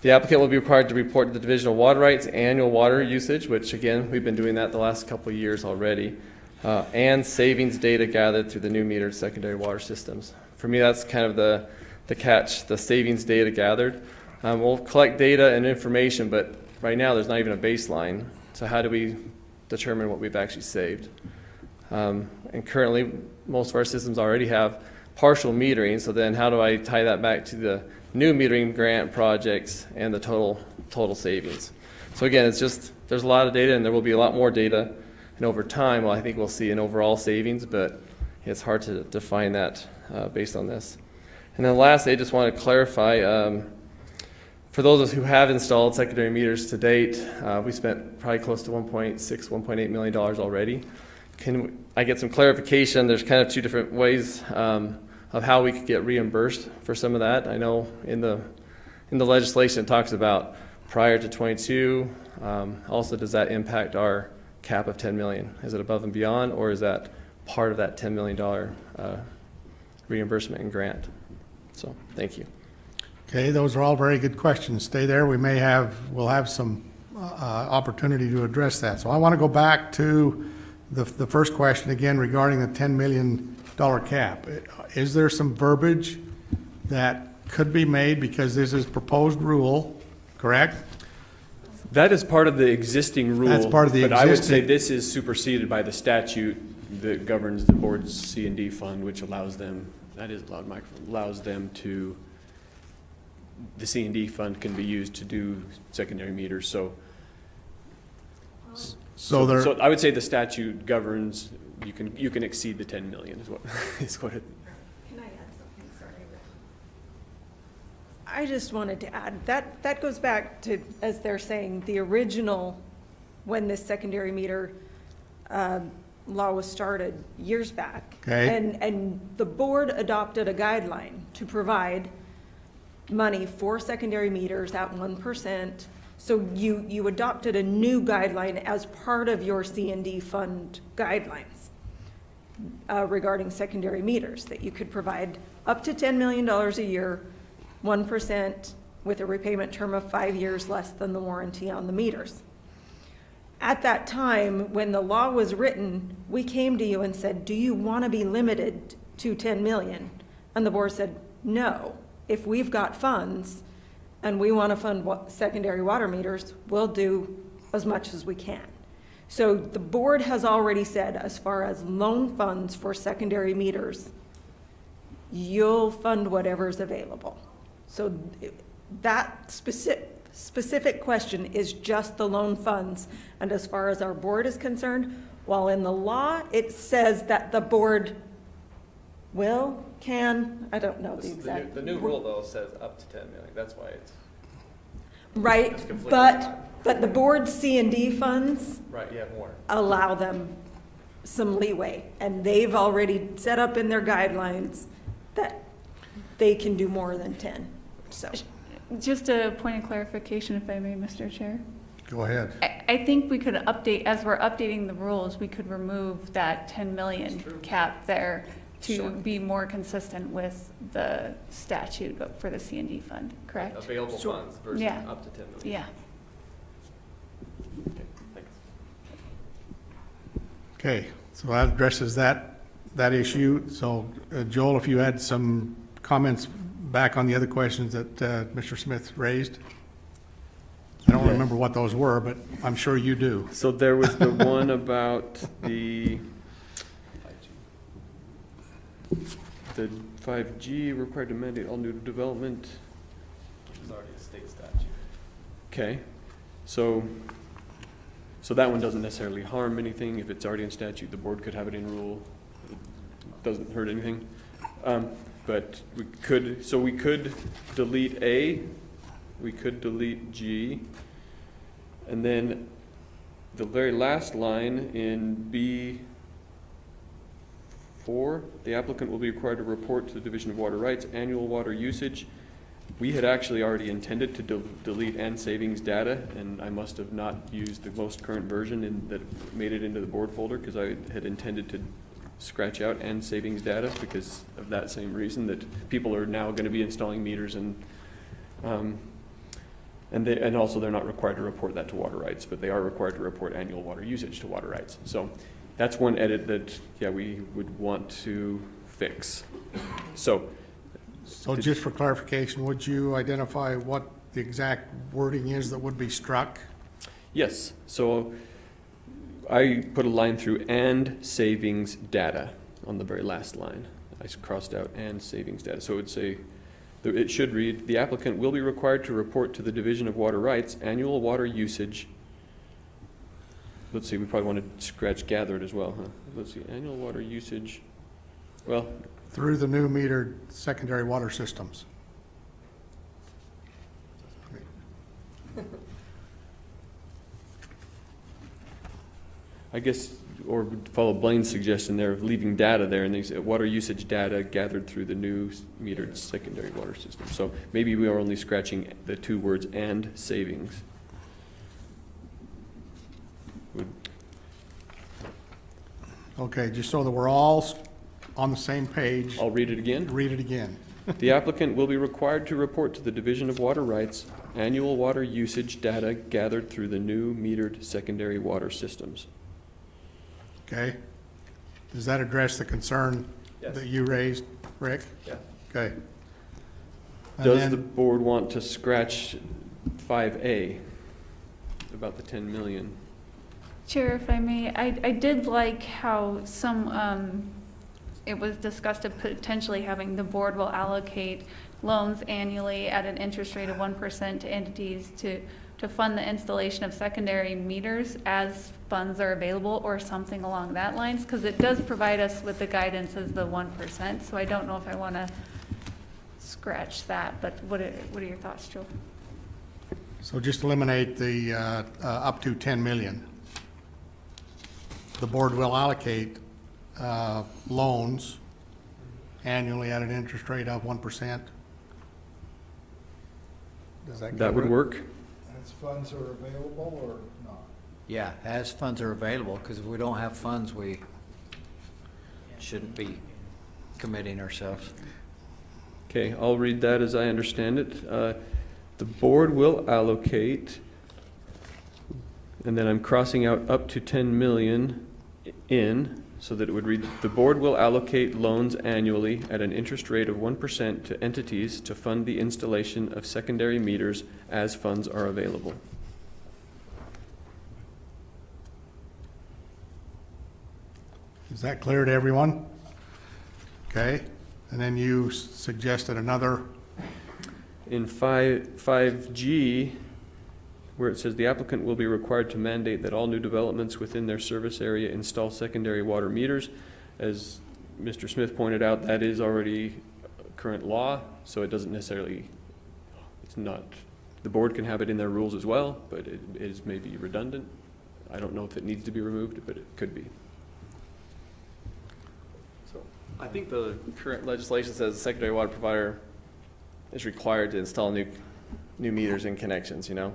P: The applicant will be required to report to the Division of Water Rights annual water usage, which again, we've been doing that the last couple of years already, and savings data gathered through the new metered secondary water systems. For me, that's kind of the catch, the savings data gathered. We'll collect data and information, but right now there's not even a baseline. So how do we determine what we've actually saved? And currently, most of our systems already have partial metering, so then how do I tie that back to the new metering grant projects and the total savings? So again, it's just, there's a lot of data and there will be a lot more data, and over time, well, I think we'll see an overall savings, but it's hard to define that based on this. And then lastly, I just want to clarify, for those of us who have installed secondary meters to date, we spent probably close to $1.8 million already. Can I get some clarification? There's kind of 2 different ways of how we could get reimbursed for some of that. I know in the legislation it talks about prior to 22. Also, does that impact our cap of 10 million? Is it above and beyond, or is that part of that $10 million reimbursement and grant? So, thank you.
A: Okay, those are all very good questions. Stay there. We'll have some opportunity to address that. So I want to go back to the first question again regarding the $10 million cap. Is there some verbiage that could be made, because this is proposed rule, correct?
P: That is part of the existing rule.
A: That's part of the
P: But I would say
A: existing-
P: this is superseded by the statute that governs the board's C&D fund, which allows them, that is a loud microphone, allows them to, the C&D fund can be used to do secondary meters. So I would say the statute governs, you can exceed the 10 million is what it.
L: Can I add something? Sorry. I just wanted to add, that goes back to, as they're saying, the original, when this secondary meter law was started years back.
A: Okay.
L: And the board adopted a guideline to provide money for secondary meters at 1%. So you adopted a new guideline as part of your C&D fund guidelines regarding secondary meters, that you could provide up to $10 million a year, 1% with a repayment term of 5 years less than the warranty on the meters. At that time, when the law was written, we came to you and said, do you want to be limited to 10 million? And the board said, no. If we've got funds and we want to fund secondary water meters, we'll do as much as we can. So the board has already said, as far as loan funds for secondary meters, you'll fund whatever's available. So that specific question is just the loan funds. And as far as our board is concerned, while in the law, it says that the board will, can, I don't know the exact.
P: The new rule though says up to 10 million, that's why it's.
L: Right,
P: That's conflicting.
L: but the board's C&D funds
P: Right, you have more.
L: allow them some leeway. And they've already set up in their guidelines that they can do more than 10, so.
G: Just a point of clarification, if I may, Mr. Chair.
A: Go ahead.
G: I think we could update, as we're updating the rules, we could remove that 10 million cap there to be more consistent with the statute for the C&D fund, correct?
P: Available funds versus
G: Yeah.
P: up to 10 million.
G: Yeah.
P: Okay, thanks.
A: Okay, so that addresses that issue. So Joel, if you had some comments back on the other questions that Mr. Smith raised? I don't remember what those were, but I'm sure you do.
P: So there was the one about the 5G required to mandate all new development.
Q: It's already a state statute.
P: Okay, so that one doesn't necessarily harm anything. If it's already in statute, the board could have it in rule. It doesn't hurt anything. But we could delete A, we could delete G, and then the very last line in B4, the applicant will be required to report to the Division of Water Rights annual water usage. We had actually already intended to delete and savings data, and I must have not used the most current version that made it into the board folder, because I had intended to scratch out and savings data because of that same reason, that people are now going to be installing meters and also they're not required to report that to water rights, but they are required to report annual water usage to water rights. So that's one edit that, yeah, we would want to fix. So
A: just for clarification, would you identify what the exact wording is that would be struck?
P: yes, so I put a line through and savings data on the very last line. I crossed out and savings data. So it would say, it should read, the applicant will be required to report to the Division of Water Rights annual water usage. Let's see, we probably want to scratch gathered as well, huh? Let's see, annual water usage, well.
A: Through the new metered secondary water systems.
P: I guess, or follow Blaine's suggestion there of leaving data there, and they say water usage data gathered through the new metered secondary water system. So maybe we are only scratching the two words and savings.
A: Okay, just so that we're all on the same page.
P: I'll read it again.
A: Read it again.
P: The applicant will be required to report to the Division of Water Rights annual water usage data gathered through the new metered secondary water systems.
A: Okay. Does that address the concern
P: Yes.
A: that you raised, Rick?
P: Yeah.
A: Okay. And
P: Does
A: then-
P: the board want to scratch 5A about the 10 million?
G: Chair, if I may, I did like how it was discussed of potentially having the board will allocate loans annually at an interest rate of 1% to entities to fund the installation of secondary meters as funds are available, or something along that lines, because it does provide us with the guidance as the 1%. So I don't know if I want to scratch that, but what are your thoughts, Joel?
A: So just eliminate the up to 10 million. The board will allocate loans annually at an interest rate of 1%. Does that
P: That would
A: cover it?
P: work.
D: As funds are available or not?
B: Yeah, as funds are available, because if we don't have funds, we shouldn't be committing ourselves.
P: Okay, I'll read that as I understand it. The board will allocate, and then I'm crossing out up to 10 million in, so that it would read, the board will allocate loans annually at an interest rate of 1% to entities to fund the installation of secondary meters as funds are available.
A: Is that clear to everyone? Okay, and then you suggested another,
P: In 5G, where it says the applicant will be required to mandate that all new developments within their service area install secondary water meters. As Mr. Smith pointed out, that is already current law, so it doesn't necessarily, it's not, the board can have it in their rules as well, but it is maybe redundant. I don't know if it needs to be removed, but it could be. So I think the current legislation says the secondary water provider is required to install new meters and connections, you know?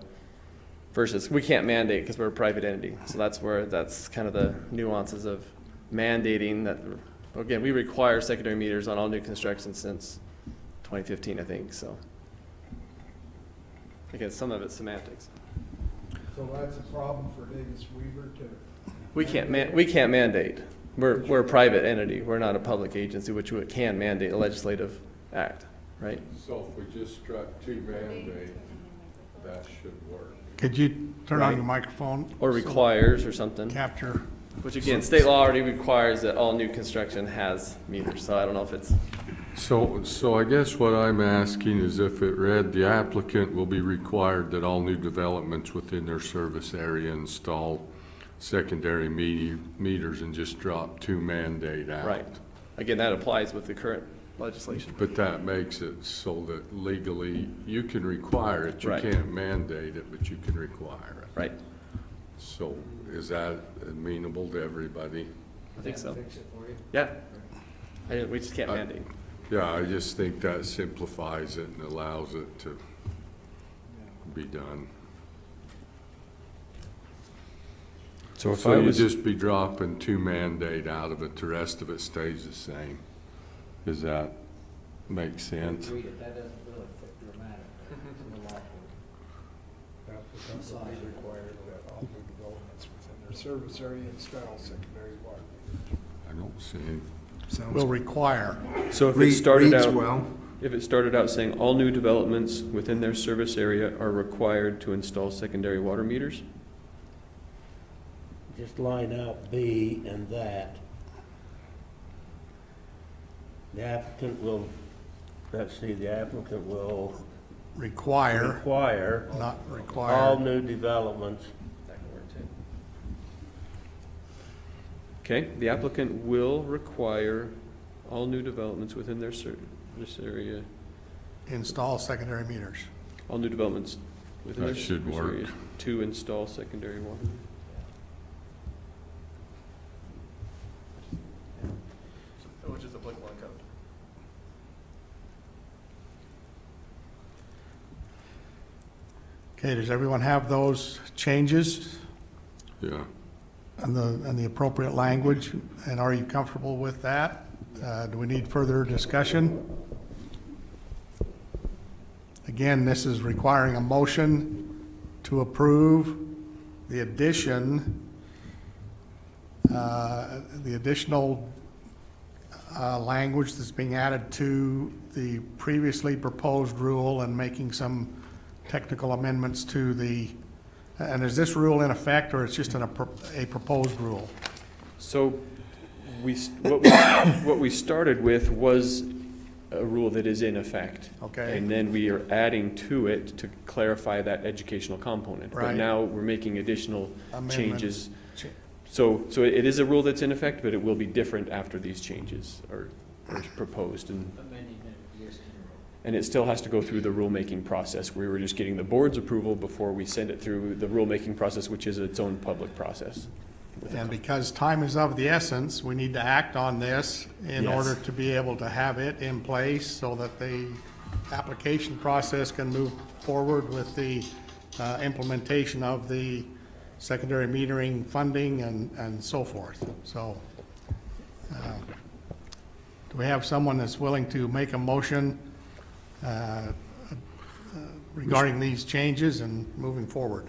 P: Versus, we can't mandate because we're a private entity. So that's kind of the nuances of mandating that, again, we require secondary meters on all new construction since 2015, I think, so. Again, some of it's semantics.
D: So that's a problem for Davis Weaver to.
P: We can't mandate. We're a private entity. We're not a public agency, which can mandate a legislative act, right?
O: So if we just struck to mandate, that should work.
A: could you turn on your microphone?
P: Or requires or something.
A: Capture.
P: Which again, state law already requires that all new construction has meters, so I don't know if it's.
O: So I guess what I'm asking is if it read, the applicant will be required that all new developments within their service area install secondary meters and just drop to mandate out.
P: Right. Again, that applies with the current legislation.
O: But that makes it so that legally you can require it. You
P: Right.
O: can't mandate it, but you can require it.
P: Right.
O: So is that amenable to everybody?
P: I think so. Yeah. We just can't mandate.
O: Yeah, I just think that simplifies it and allows it to be done.
P: So
O: So you just be dropping to mandate out of it, the rest of it stays the same. Does that make sense?
B: That doesn't really fit your matter.
D: Applicants required that all new developments within their service area install secondary water.
O: I don't see any.
A: Will require.
P: So if it started out, if it started out saying all new developments within their service area are required to install secondary water meters?
N: Just line out B and that. The applicant will, the applicant will
A: Require,
N: require
A: not
N: all
A: require.
N: new developments.
P: Okay, the applicant will require all new developments within their service area,
A: Install secondary meters.
P: all new developments within
O: That
P: their
O: should
P: service
O: work.
P: area to install secondary water. Which is applicable in code.
A: Okay, does everyone have those changes
O: Yeah.
A: and the appropriate language? And are you comfortable with that? Do we need further discussion? Again, this is requiring a motion to approve the addition, the additional language that's being added to the previously proposed rule and making some technical amendments to the, and is this rule in effect or it's just a proposed rule?
P: So what we started with was a rule that is in effect.
A: Okay.
P: And then we are adding to it to clarify that educational component. But
A: Right.
P: now we're making additional
A: Amendments.
P: changes. So it is a rule that's in effect, but it will be different after these changes are proposed. And it still has to go through the rulemaking process. We were just getting the board's approval before we send it through the rulemaking process, which is its own public process.
A: And because time is of the essence, we need to act on this in
P: Yes.
A: order to be able to have it in place so that the application process can move forward with the implementation of the secondary metering funding and so forth. So, do we have someone that's willing to make a motion regarding these changes and moving forward?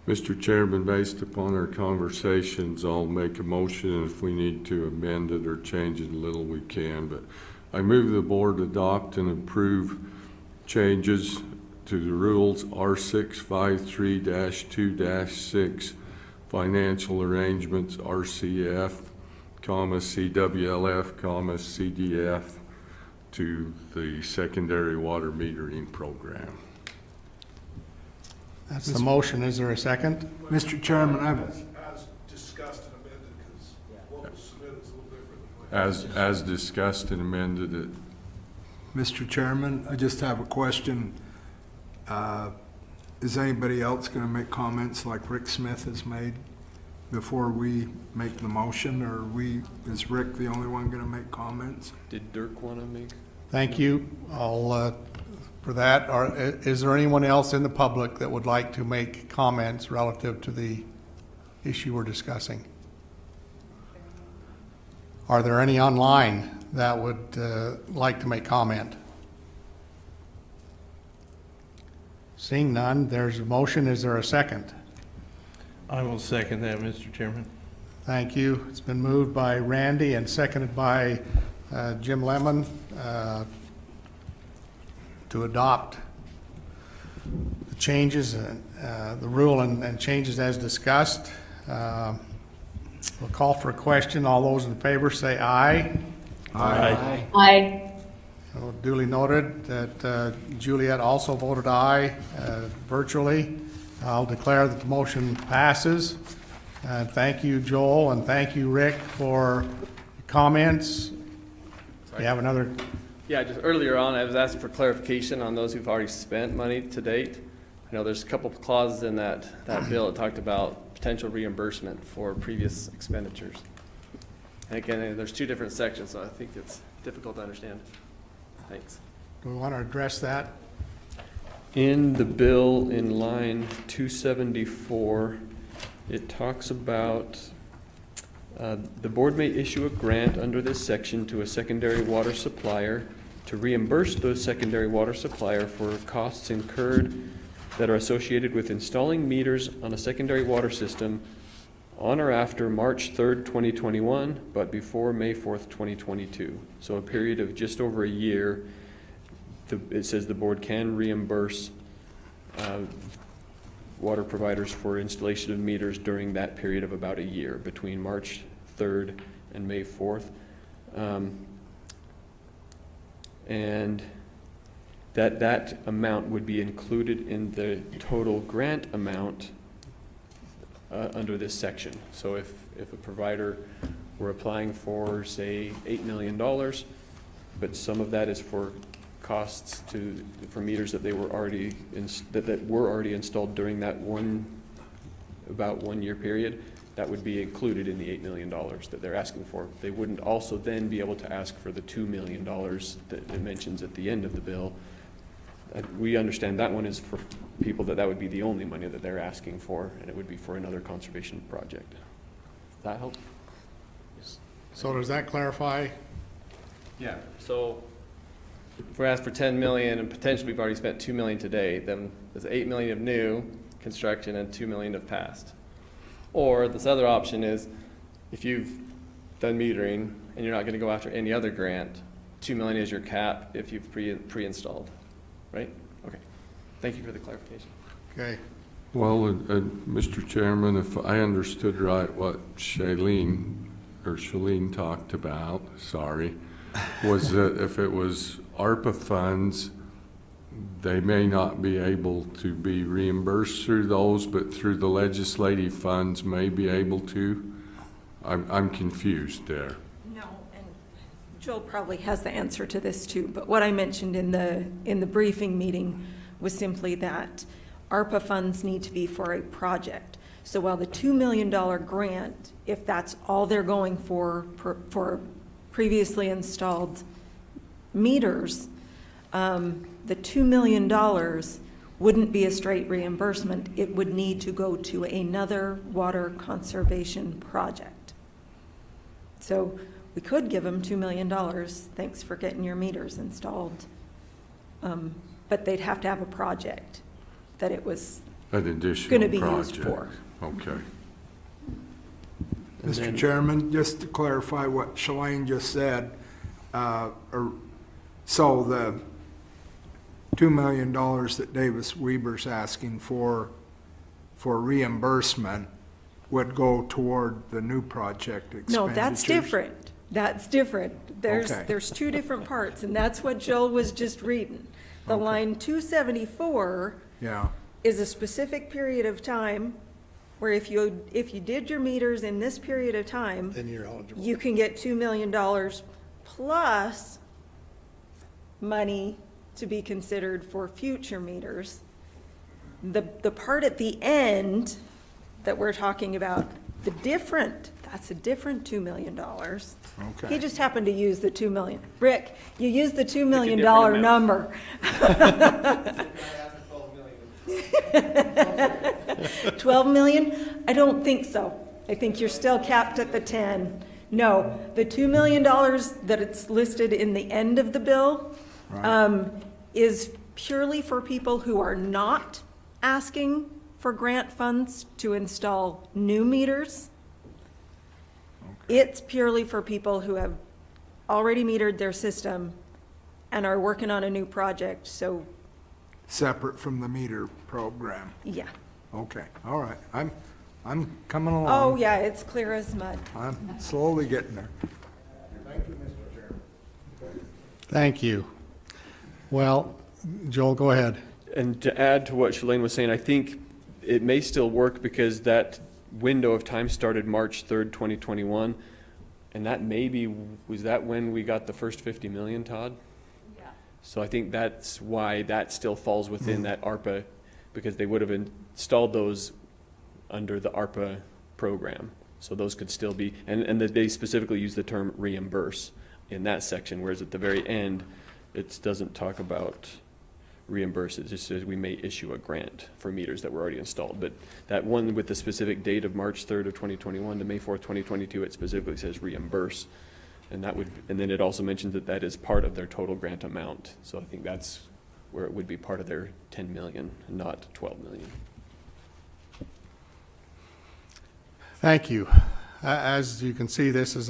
O: Mr. Chairman, based upon our conversations, I'll make a motion, and if we need to amend it or change it a little, we can. But I move the board adopt and approve changes to the rules R653-2-6, financial arrangements, RCF, CWLF, CDF to the secondary water metering program.
A: That's the motion. Is there a second?
D: Mr. Chairman,
R: As discussed and amended, because what was submitted is a little different.
O: As discussed and amended it.
D: Mr. Chairman, I just have a question. Is anybody else going to make comments like Rick Smith has made before we make the motion, or is Rick the only one going to make comments?
P: Did Dirk want to make?
A: Thank you. I'll, for that. Is there anyone else in the public that would like to make comments relative to the issue we're discussing? Are there any online that would like to make comment? Seeing none, there's a motion. Is there a second?
F: I will second that, Mr. Chairman.
A: Thank you. It's been moved by Randy and seconded by Jim Lemon to adopt the changes, the rule and changes as discussed. We'll call for a question. All those in favor say aye.
F: Aye.
I: Aye.
A: Duly noted that Juliet also voted aye virtually. I'll declare that the motion passes. Thank you, Joel, and thank you, Rick, for comments. You have another?
Q: Yeah, just earlier on, I was asking for clarification on those who've already spent money to date. I know there's a couple of clauses in that bill that talked about potential reimbursement for previous expenditures. And again, there's two different sections, so I think it's difficult to understand. Thanks.
A: Do we want to address that?
P: In the bill, in line 274, it talks about the board may issue a grant under this section to a secondary water supplier to reimburse those secondary water supplier for costs incurred that are associated with installing meters on a secondary water system on or after March 3rd, 2021, but before May 4th, 2022. So a period of just over a year. It says the board can reimburse water providers for installation of meters during that period of about a year, between March 3rd and May 4th. And that amount would be included in the total grant amount under this section. So if a provider were applying for, say, $8 million, but some of that is for costs for meters that they were already that were already installed during that about 1 year period, that would be included in the $8 million that they're asking for. They wouldn't also then be able to ask for the $2 million that it mentions at the end of the bill. We understand that one is for people that would be the only money that they're asking for, and it would be for another conservation project. Does that help?
A: So does that clarify?
Q: Yeah. So if we're asked for 10 million and potentially we've already spent 2 million today, then there's 8 million of new construction and 2 million of past. Or this other option is if you've done metering and you're not going to go after any other grant, 2 million is your cap if you've pre-installed, right? Okay. Thank you for the clarification.
A: Okay.
O: Well, Mr. Chairman, if I understood right what Shalene talked about, was that if it was ARPA funds, they may not be able to be reimbursed through those, but through the legislative funds may be able to. I'm confused there.
L: No, and Joel probably has the answer to this too, but what I mentioned in the briefing meeting was simply that ARPA funds need to be for a project. So while the $2 million grant, if that's all they're going for previously installed meters, the $2 million wouldn't be a straight reimbursement. It would need to go to another water conservation project. So we could give them $2 million, thanks for getting your meters installed. But they'd have to have a project that it was going to be used for.
O: Okay.
D: Mr. Chairman, just to clarify what Shalane just said, so the $2 million that Davis Weber's asking for reimbursement, would go toward the new project expenditures.
L: No, that's different. That's different.
D: Okay.
L: There's two different parts, and that's what Joel was just reading. The
D: Okay.
L: line 274
D: Yeah,
L: is a specific period of time where if you did your meters in this period of time,
A: Then you're eligible.
L: you can get $2 million plus money to be considered for future meters. The part at the end that we're talking about, that's a different $2 million.
D: okay.
L: He just happened to use the 2 million. Rick, you used the $2 million
P: different amount.
L: number. 12 million? I don't think so. I think you're still capped at the 10. No, the $2 million that it's listed in the end of the bill is purely for people who are not asking for grant funds to install new meters. It's purely for people who have already metered their system and are working on a new project, so,
D: Separate from the meter program.
L: yeah.
D: Okay, all right. I'm coming along.
L: Oh, yeah, it's clear as mud.
D: I'm slowly getting there.
A: Thank you. Well, Joel, go ahead.
P: And to add to what Shalane was saying, I think it may still work because that window of time started March 3rd, 2021. And that was that when we got the first 50 million, Todd? Yeah. So I think that's why that still falls within that ARPA, because they would have installed those under the ARPA program. So those could still be, and that they specifically use the term reimburse in that section, whereas at the very end, it doesn't talk about reimburse. It just says we may issue a grant for meters that were already installed. But that one with the specific date of March 3rd of 2021 to May 4th, 2022, it specifically says reimburse. And then it also mentions that that is part of their total grant amount. So I think that's where it would be part of their 10 million, not 12 million.
A: Thank you. As you can see, this is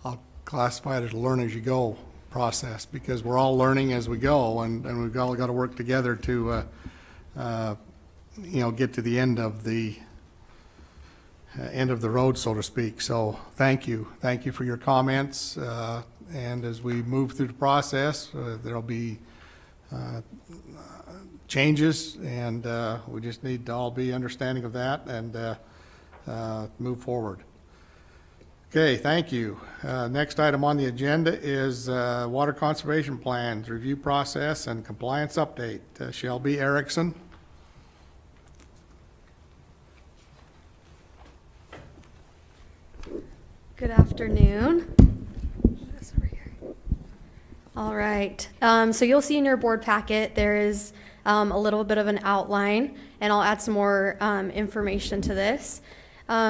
A: I'll classify it as a learn-as-you-go process, because we're all learning as we go, and we've all got to work together to, get to the end of the road, so to speak. So thank you. Thank you for your comments. And as we move through the process, there'll be changes, and we just need to all be understanding of that and move forward. Okay, thank you. Next item on the agenda is water conservation plans, review process, and compliance update. Shelby Erickson.
S: Good afternoon. All right, so you'll see in your board packet, there is a little bit of an outline, and I'll add some more information to this.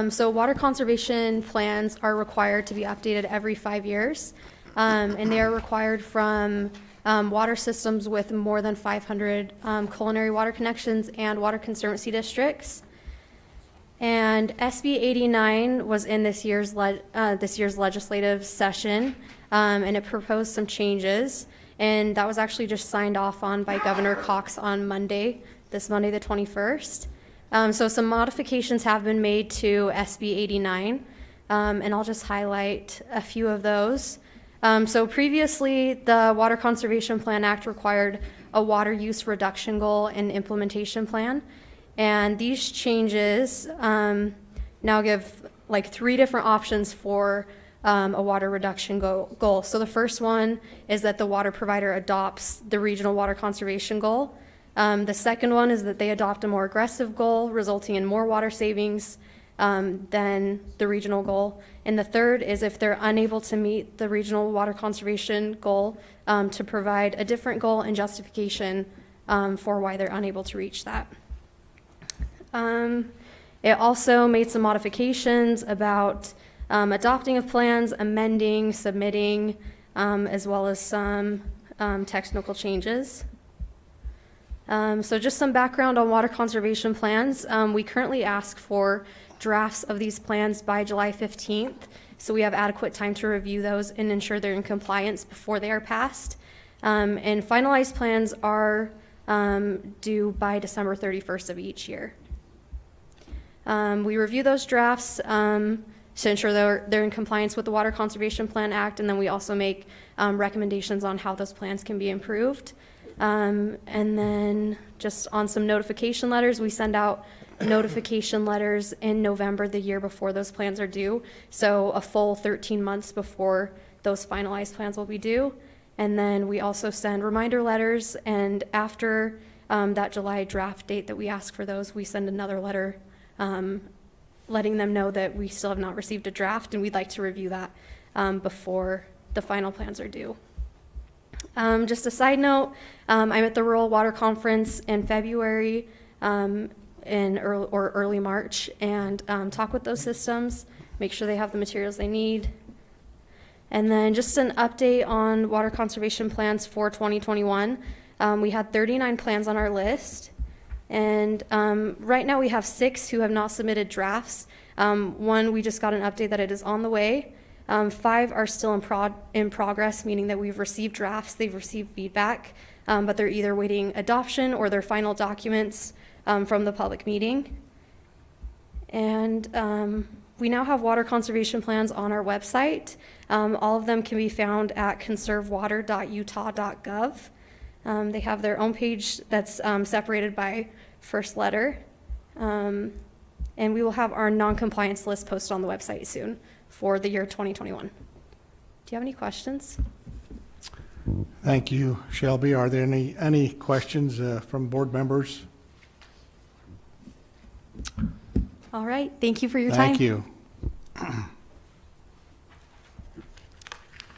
S: So water conservation plans are required to be updated every 5 years, and they are required from water systems with more than 500 culinary water connections and water conservancy districts. And SB 89 was in this year's legislative session, and it proposed some changes, and that was actually just signed off on by Governor Cox on this Monday the 21st. So some modifications have been made to SB 89, and I'll just highlight a few of those. So previously, the Water Conservation Plan Act required a water use reduction goal and implementation plan. And these changes now give like 3 different options for a water reduction goal. So the first one is that the water provider adopts the regional water conservation goal. The second one is that they adopt a more aggressive goal, resulting in more water savings than the regional goal. And the third is if they're unable to meet the regional water conservation goal, to provide a different goal and justification for why they're unable to reach that. It also made some modifications about adopting of plans, amending, submitting, as well as some technical changes. So just some background on water conservation plans. We currently ask for drafts of these plans by July 15th, so we have adequate time to review those and ensure they're in compliance before they are passed. And finalized plans are due by December 31st of each year. We review those drafts to ensure they're in compliance with the Water Conservation Plan Act, and then we also make recommendations on how those plans can be improved. And then just on some notification letters, we send out notification letters in November, the year before those plans are due. So a full 13 months before those finalized plans will be due. And then we also send reminder letters, and after that July draft date that we ask for those, we send another letter letting them know that we still have not received a draft and we'd like to review that before the final plans are due. Just a side note, I'm at the Rural Water Conference in February in early March, and talk with those systems, make sure they have the materials they need. And then just an update on water conservation plans for 2021. We had 39 plans on our list, and right now we have 6 who have not submitted drafts. One, we just got an update that it is on the way. 5 are still in progress, meaning that we've received drafts, they've received feedback, but they're either waiting adoption or their final documents from the public meeting. And we now have water conservation plans on our website. All of them can be found at conservewater.utah.gov. They have their own page that's separated by first letter. And we will have our non-compliance list posted on the website soon for the year 2021. Do you have any questions?
A: Thank you, Shelby. Are there any questions from board members?
S: All right, thank you for your time.
A: Thank you.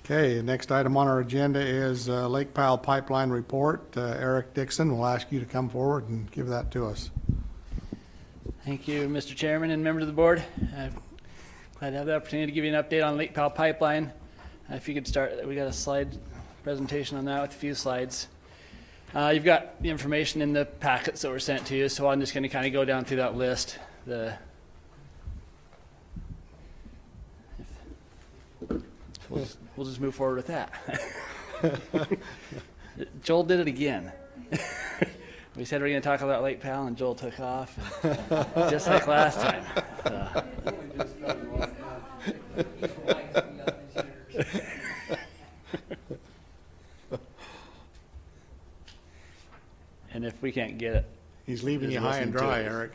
A: Okay, the next item on our agenda is Lake Powell Pipeline Report. Eric Dixon will ask you to come forward and give that to us.
T: Thank you, Mr. Chairman and members of the board. I'm glad to have the opportunity to give you an update on Lake Powell Pipeline. If you could start, we got a slide presentation on that with a few slides. You've got the information in the packets that were sent to you, so I'm just going to kind of go down through that list. We'll just move forward with that. Joel did it again. We said we're going to talk about Lake Powell, and Joel took off, and just like last time. And if we can't get it,
A: he's leaving you high and dry, Eric.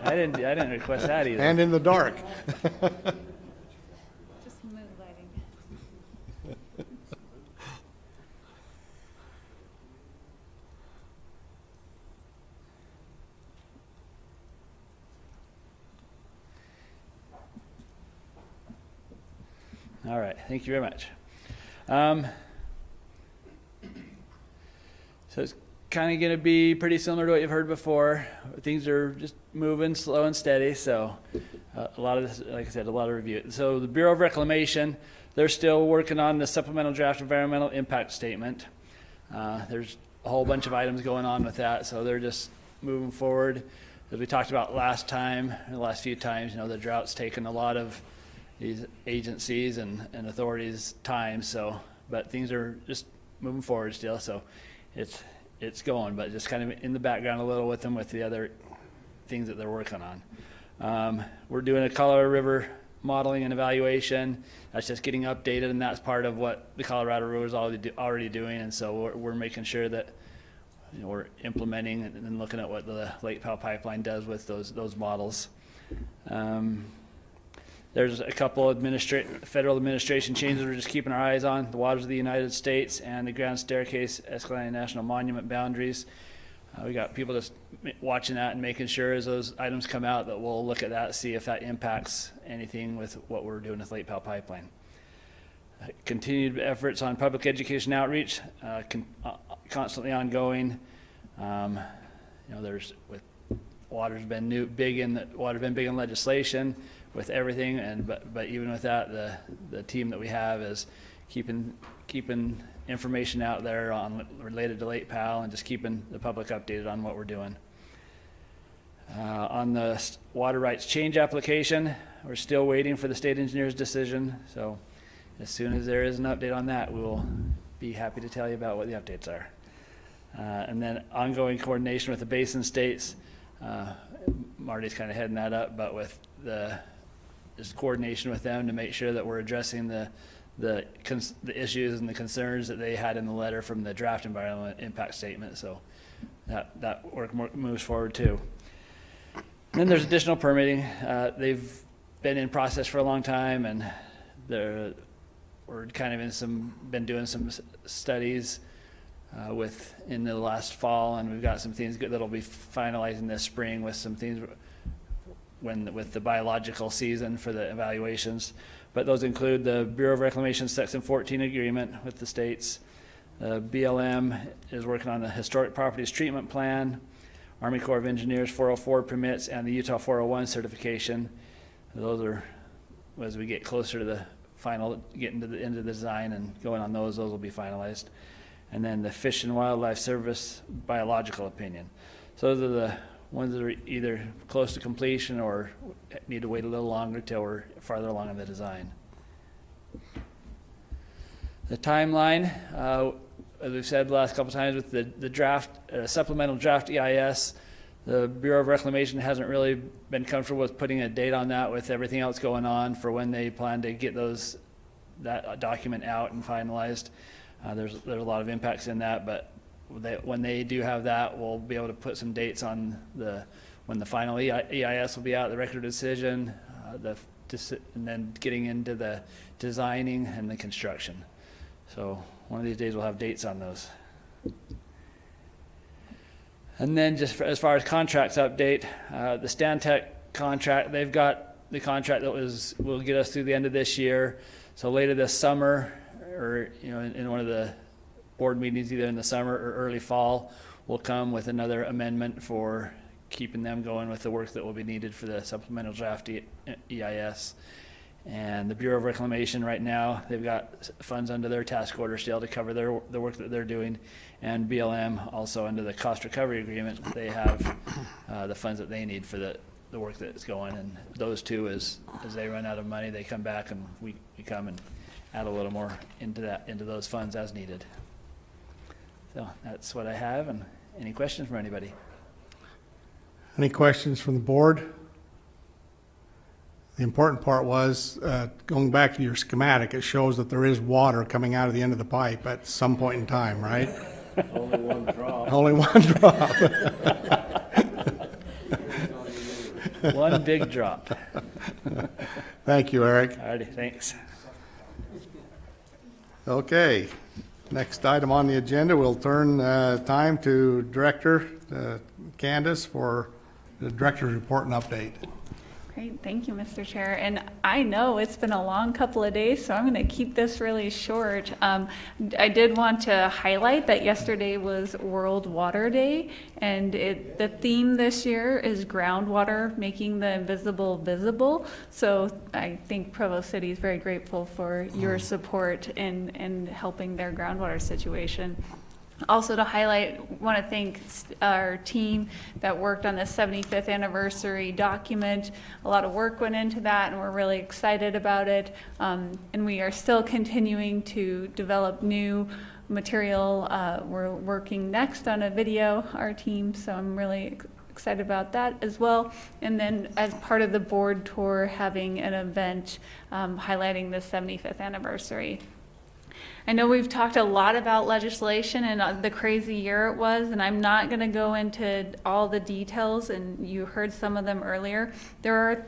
T: I didn't request that either.
A: And in the dark.
G: Just mood lighting.
T: All right, thank you very much. So it's kind of going to be pretty similar to what you've heard before. Things are just moving slow and steady, so a lot of this, like I said, a lot of review. So the Bureau of Reclamation, they're still working on the supplemental draft environmental impact statement. There's a whole bunch of items going on with that, so they're just moving forward. As we talked about last time, the last few times, you know, the drought's taken a lot of these agencies and authorities' time, so, but things are just moving forward still, so it's going, but just kind of in the background a little with them with the other things that they're working on. We're doing a Colorado River modeling and evaluation. That's just getting updated, and that's part of what the Colorado River is already doing, and so we're making sure that, you know, we're implementing and then looking at what the Lake Powell Pipeline does with those models. There's a couple federal administration changes we're just keeping our eyes on: the waters of the United States and the Grand Staircase Escalante National Monument boundaries. We got people just watching that and making sure as those items come out that we'll look at that, see if that impacts anything with what we're doing with Lake Powell Pipeline. Continued efforts on public education outreach, constantly ongoing. You know, water's been big in legislation with everything, but even with that, the team that we have is keeping information out there related to Lake Powell and just keeping the public updated on what we're doing. On the water rights change application, we're still waiting for the state engineer's decision, so as soon as there is an update on that, we will be happy to tell you about what the updates are. And then ongoing coordination with the basin states. Marty's kind of heading that up, but with just coordination with them to make sure that we're addressing the issues and the concerns that they had in the letter from the draft environmental impact statement. So that work moves forward too. And then there's additional permitting. They've been in process for a long time, and we're kind of been doing some studies in the last fall, and we've got some things that'll be finalizing this spring with some things with the biological season for the evaluations. But those include the Bureau of Reclamation Section 14 agreement with the states. BLM is working on the Historic Properties Treatment Plan, Army Corps of Engineers 404 permits, and the Utah 401 certification. Those are, as we get closer to the final, getting to the end of the design and going on those will be finalized. And then the Fish and Wildlife Service biological opinion. So those are the ones that are either close to completion or need to wait a little longer till we're farther along in the design. The timeline, as we've said the last couple times with the draft, supplemental draft EIS, the Bureau of Reclamation hasn't really been comfortable with putting a date on that with everything else going on for when they plan to get that document out and finalized. There's a lot of impacts in that, but when they do have that, we'll be able to put some dates on when the final EIS will be out, the record of decision, and then getting into the designing and the construction. So one of these days we'll have dates on those. And then just as far as contracts update, the Stantec contract, they've got the contract that will get us through the end of this year. So later this summer, or in one of the board meetings either in the summer or early fall, we'll come with another amendment for keeping them going with the work that will be needed for the supplemental draft EIS. And the Bureau of Reclamation right now, they've got funds under their task order still to cover the work that they're doing. And BLM also under the cost recovery agreement, they have the funds that they need for the work that's going. And those two, as they run out of money, they come back and we come and add a little more into those funds as needed. So that's what I have. And any questions from anybody?
A: Any questions from the board? The important part was, going back to your schematic, it shows that there is water coming out of the end of the pipe at some point in time, right?
F: Only one drop.
A: Only one drop.
T: One big drop.
A: Thank you, Eric.
T: Alrighty, thanks.
A: Okay, next item on the agenda, we'll turn time to Director Candace for the Director's report and update.
G: Great, thank you, Mr. Chair. And I know it's been a long couple of days, so I'm going to keep this really short. I did want to highlight that yesterday was World Water Day, and the theme this year is groundwater, making the invisible visible. So I think Provo City is very grateful for your support in helping their groundwater situation. Also to highlight, want to thank our team that worked on the 75th anniversary document. A lot of work went into that and we're really excited about it. And we are still continuing to develop new material. We're working next on a video, our team, so I'm really excited about that as well. And then as part of the board tour, having an event highlighting the 75th anniversary. I know we've talked a lot about legislation and the crazy year it was, and I'm not going to go into all the details, and you heard some of them earlier. There are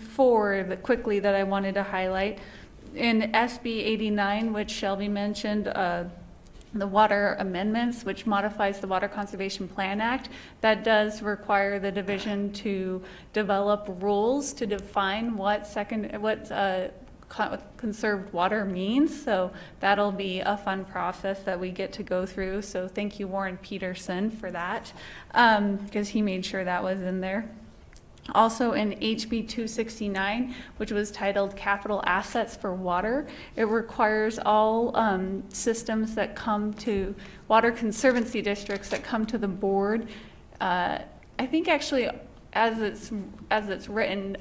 G: four that I wanted to highlight. In SB 89, which Shelby mentioned, the water amendments, which modifies the Water Conservation Plan Act, that does require the division to develop rules to define what conserved water means. So that'll be a fun process that we get to go through. So thank you, Warren Peterson, for that, because he made sure that was in there. Also in HB 269, which was titled Capital Assets for Water, it requires all systems that come to water conservancy districts that come to the board. I think actually as it's written,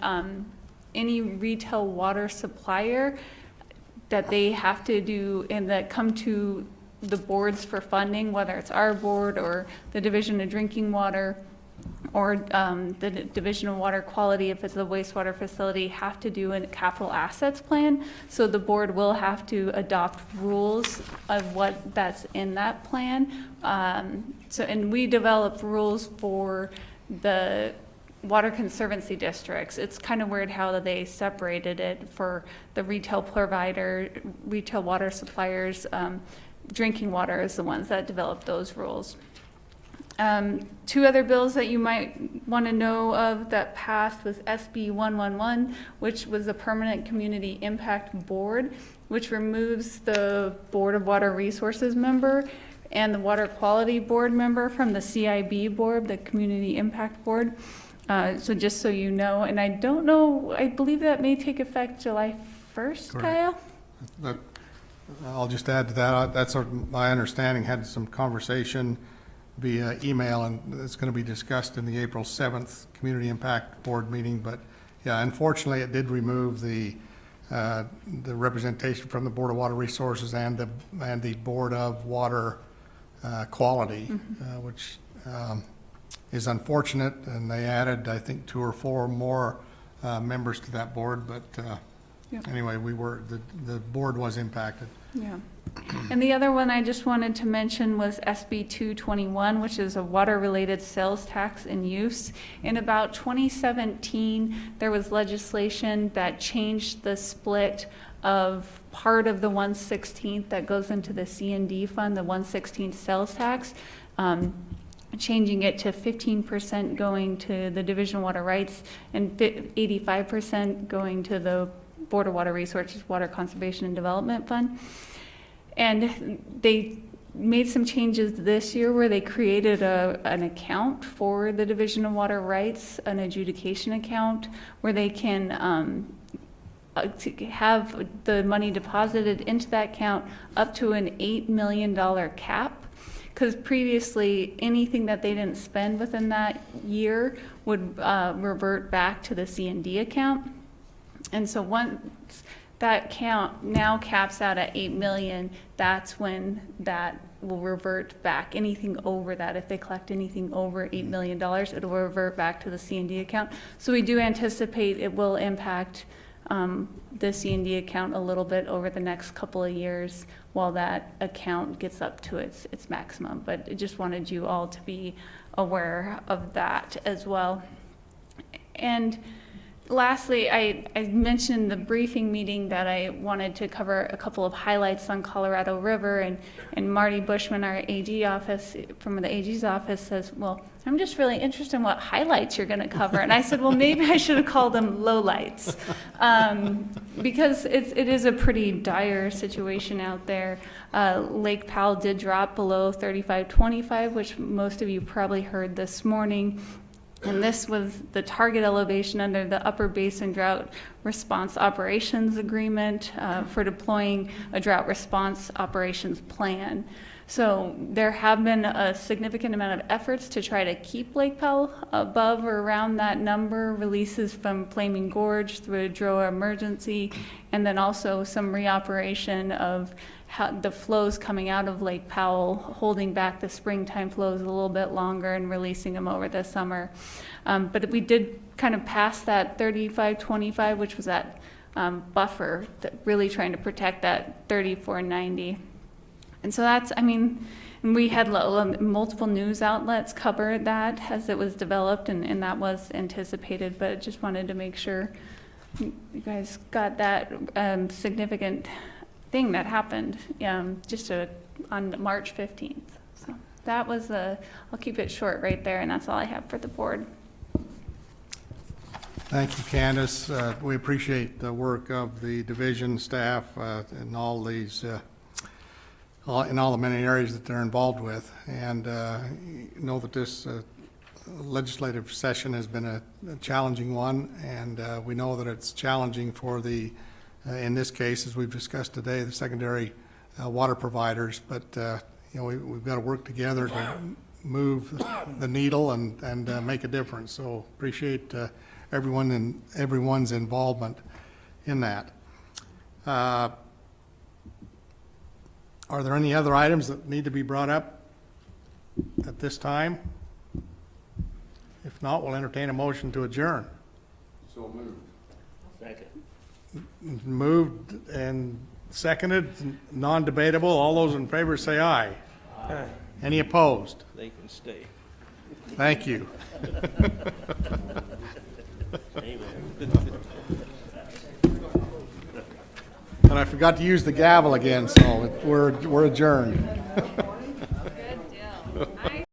G: any retail water supplier that they have to do and that come to the boards for funding, whether it's our board or the Division of Drinking Water or the Division of Water Quality, if it's a wastewater facility, have to do a capital assets plan. So the board will have to adopt rules of what that's in that plan. And we develop rules for the water conservancy districts. It's kind of weird how they separated it for the retail provider, retail water suppliers. Drinking water is the ones that develop those rules. Two other bills that you might want to know of that passed was SB 111, which was the Permanent Community Impact Board, which removes the Board of Water Resources member and the Water Quality Board member from the CIB board, the Community Impact Board. So just so you know, and I don't know, I believe that may take effect July 1st, Kyle?
A: I'll just add to that, that's my understanding, had some conversation via email, and it's going to be discussed in the April 7th Community Impact Board meeting. But yeah, unfortunately, it did remove the representation from the Board of Water Resources and the Board of Water Quality, which is unfortunate. And they added, I think, 2 or 4 more members to that board. But anyway, the board was impacted.
G: Yeah. And the other one I just wanted to mention was SB 221, which is a water-related sales tax and use. In about 2017, there was legislation that changed the split of part of the 1/16 that goes into the C&D fund, the 1/16 sales tax, changing it to 15% going to the Division of Water Rights and 85% going to the Board of Water Resources Water Conservation and Development Fund. And they made some changes this year where they created an account for the Division of Water Rights, an adjudication account, where they can have the money deposited into that account up to an $8 million cap. Because previously, anything that they didn't spend within that year would revert back to the C&D account. And so once that count now caps out at 8 million, that's when that will revert back. Anything over that, if they collect anything over $8 million, it'll revert back to the C&D account. So we do anticipate it will impact the C&D account a little bit over the next couple of years while that account gets up to its maximum. But I just wanted you all to be aware of that as well. And lastly, I mentioned in the briefing meeting that I wanted to cover a couple of highlights on Colorado River, and Marty Bushman, our AG office, from the AG's office, says, well, I'm just really interested in what highlights you're going to cover. And I said, well, maybe I should have called them lowlights, because it is a pretty dire situation out there. Lake Powell did drop below 3525, which most of you probably heard this morning. And this was the target elevation under the Upper Basin Drought Response Operations Agreement for deploying a drought response operations plan. So there have been a significant amount of efforts to try to keep Lake Powell above or around that number, releases from Flaming Gorge through a DROA emergency, and then also some reoperation of the flows coming out of Lake Powell, holding back the springtime flows a little bit longer and releasing them over the summer. But we did kind of pass that 3525, which was that buffer, that really trying to protect that 3490. And so that's, I mean, we had multiple news outlets cover that as it was developed, and that was anticipated, but I just wanted to make sure you guys got that significant thing that happened just on March 15th. So that was I'll keep it short right there, and that's all I have for the board.
A: Thank you, Candace. We appreciate the work of the division staff in all these, in all the many areas that they're involved with, and know that this legislative session has been a challenging one, and we know that it's challenging for the in this case, as we've discussed today, the secondary water providers. But you know, we've got to work together to move the needle and make a difference. So appreciate everyone and everyone's involvement in that. Are there any other items that need to be brought up at this time? If not, we'll entertain a motion to adjourn.
O: So moved.
N: Second.
A: Moved and seconded, non-debatable. All those in favor say aye.
N: Aye.
A: Any opposed?
F: They can stay.
A: Thank you. And I forgot to use the gavel again, so we're adjourned.